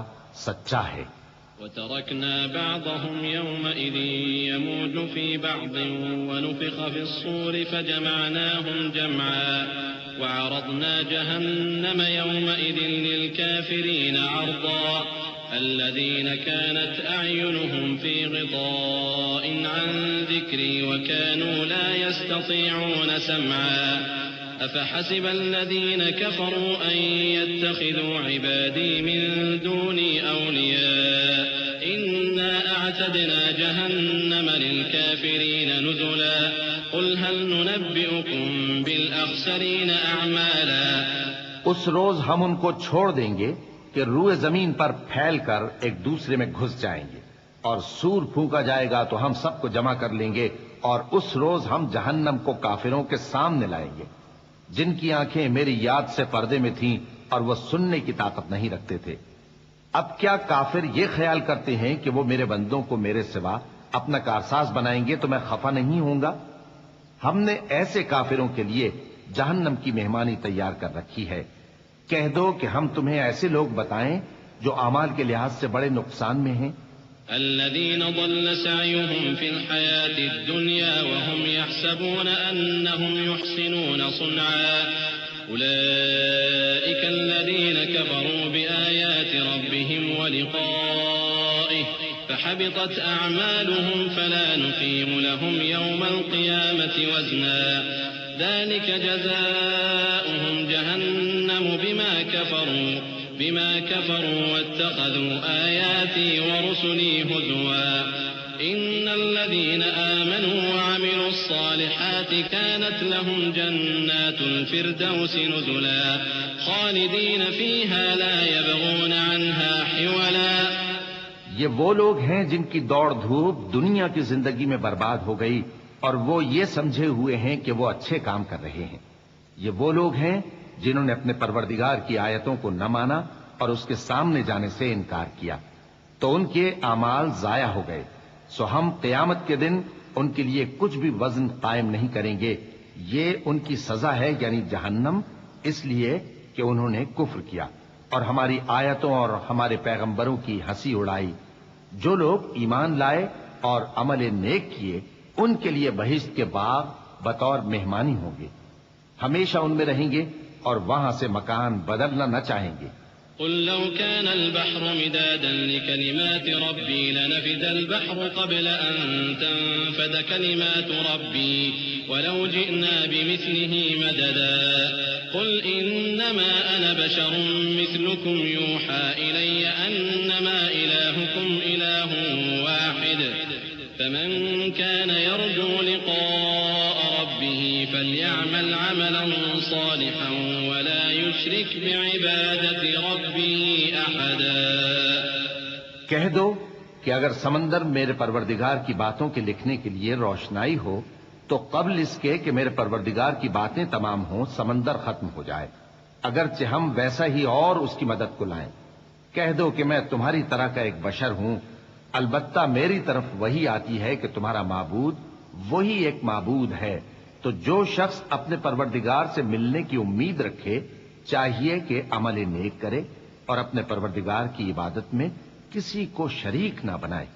سچا ہے. وتركنا بعضهم يومئذ يموج في بعض ونفخ في الصور فجمعناهم جمعا وعرضنا جهنم يومئذ للكافرين عرضا الذين كانت أعينهم في غطاء عن ذكري وكانوا لا يستطيعون سمعا أفحسب الذين كفروا أن يتخذوا عبادي من دوني أولياء إنا أعتدنا جهنم للكافرين نزلا قل هل ننبئكم بالأخسرين أعمالا. اس روز ہم ان کو چھوڑ دیں گے کہ روئے زمین پر پھیل کر ایک دوسرے میں گھس جائیں گے اور سور پھونکا جائے گا تو ہم سب کو جمع کر لیں گے اور اس روز ہم جہنم کو کافروں کے سامنے لائیں گے جن کی آنکھیں میری یاد سے پردے میں تھیں اور وہ سننے کی طاقت نہیں رکھتے تھے. اب کیا کافر یہ خیال کرتے ہیں کہ وہ میرے بندوں کو میرے سوا اپنا کارساز بنائیں گے تو میں خفا نہیں ہوں گا؟ ہم نے ایسے کافروں کے لیے جہنم کی مہمانی تیار کر رکھی ہے. کہہ دو کہ ہم تمہیں ایسے لوگ بتائیں جو اعمال کے لحاظ سے بڑے نقصان میں ہیں. الذين ضل سعيهم في الحياة الدنيا وهم يحسبون أنهم يحسنون صنعا أولئك الذين كفروا بآيات ربهم ولقائه فحبطت أعمالهم فلا نقيم لهم يوم القيامة وزنا ذلك جزاؤهم جهنم بما كفروا واتخذوا آياتي ورسلي هزوا إن الذين آمنوا وعملوا الصالحات كانت لهم جنات الفردوس نزلا خالدين فيها لا يبغون عنها حولا. یہ وہ لوگ ہیں جن کی دوڑ دھوپ دنیا کی زندگی میں برباد ہو گئی اور وہ یہ سمجھے ہوئے ہیں کہ وہ اچھے کام کر رہے ہیں. یہ وہ لوگ ہیں جنہوں نے اپنے پروردگار کی آیتوں کو نہ مانا اور اس کے سامنے جانے سے انکار کیا، تو ان کے اعمال ضائع ہو گئے، سو ہم قیامت کے دن ان کے لیے کچھ بھی وزن قائم نہیں کریں گے، یہ ان کی سزا ہے یعنی جہنم، اس لیے کہ انہوں نے کفر کیا اور ہماری آیتوں اور ہمارے پیغمبروں کی ہنسی اڑائی۔ جو لوگ ایمان لائے اور عمل نیک کیے ان کے لیے بہشت کے باغ بطور مہمانی ہوں گے، ہمیشہ ان میں رہیں گے اور وہاں سے مکان بدلنا نہ چاہیں گے۔ قل لو كان البحر مدادا لكلمات ربي لنفد البحر قبل أن تنفد كلمات ربي ولو جئنا بمثله مددا قل إنما أنا بشر مثلكم يوحى إلي أنما إلهكم إله واحد فمن كان يرجو لقاء ربه فليعمل عملا صالحا ولا يشرك بعبادة ربه أحدا۔ کہہ دو کہ اگر سمندر میرے پروردگار کی باتوں کے لکھنے کے لیے روشنائی ہو تو قبل اس کے کہ میرے پروردگار کی باتیں تمام ہوں سمندر ختم ہو جائے، اگرچہ ہم ویسا ہی اور اس کی مدد کو لائیں۔ کہہ دو کہ میں تمہاری طرح کا ایک بشر ہوں، البتہ میری طرف وہی آتی ہے کہ تمہارا معبود وہی ایک معبود ہے، تو جو شخص اپنے پروردگار سے ملنے کی امید رکھے چاہیے کہ عمل نیک کرے اور اپنے پروردگار کی عبادت میں کسی کو شریک نہ بنائے۔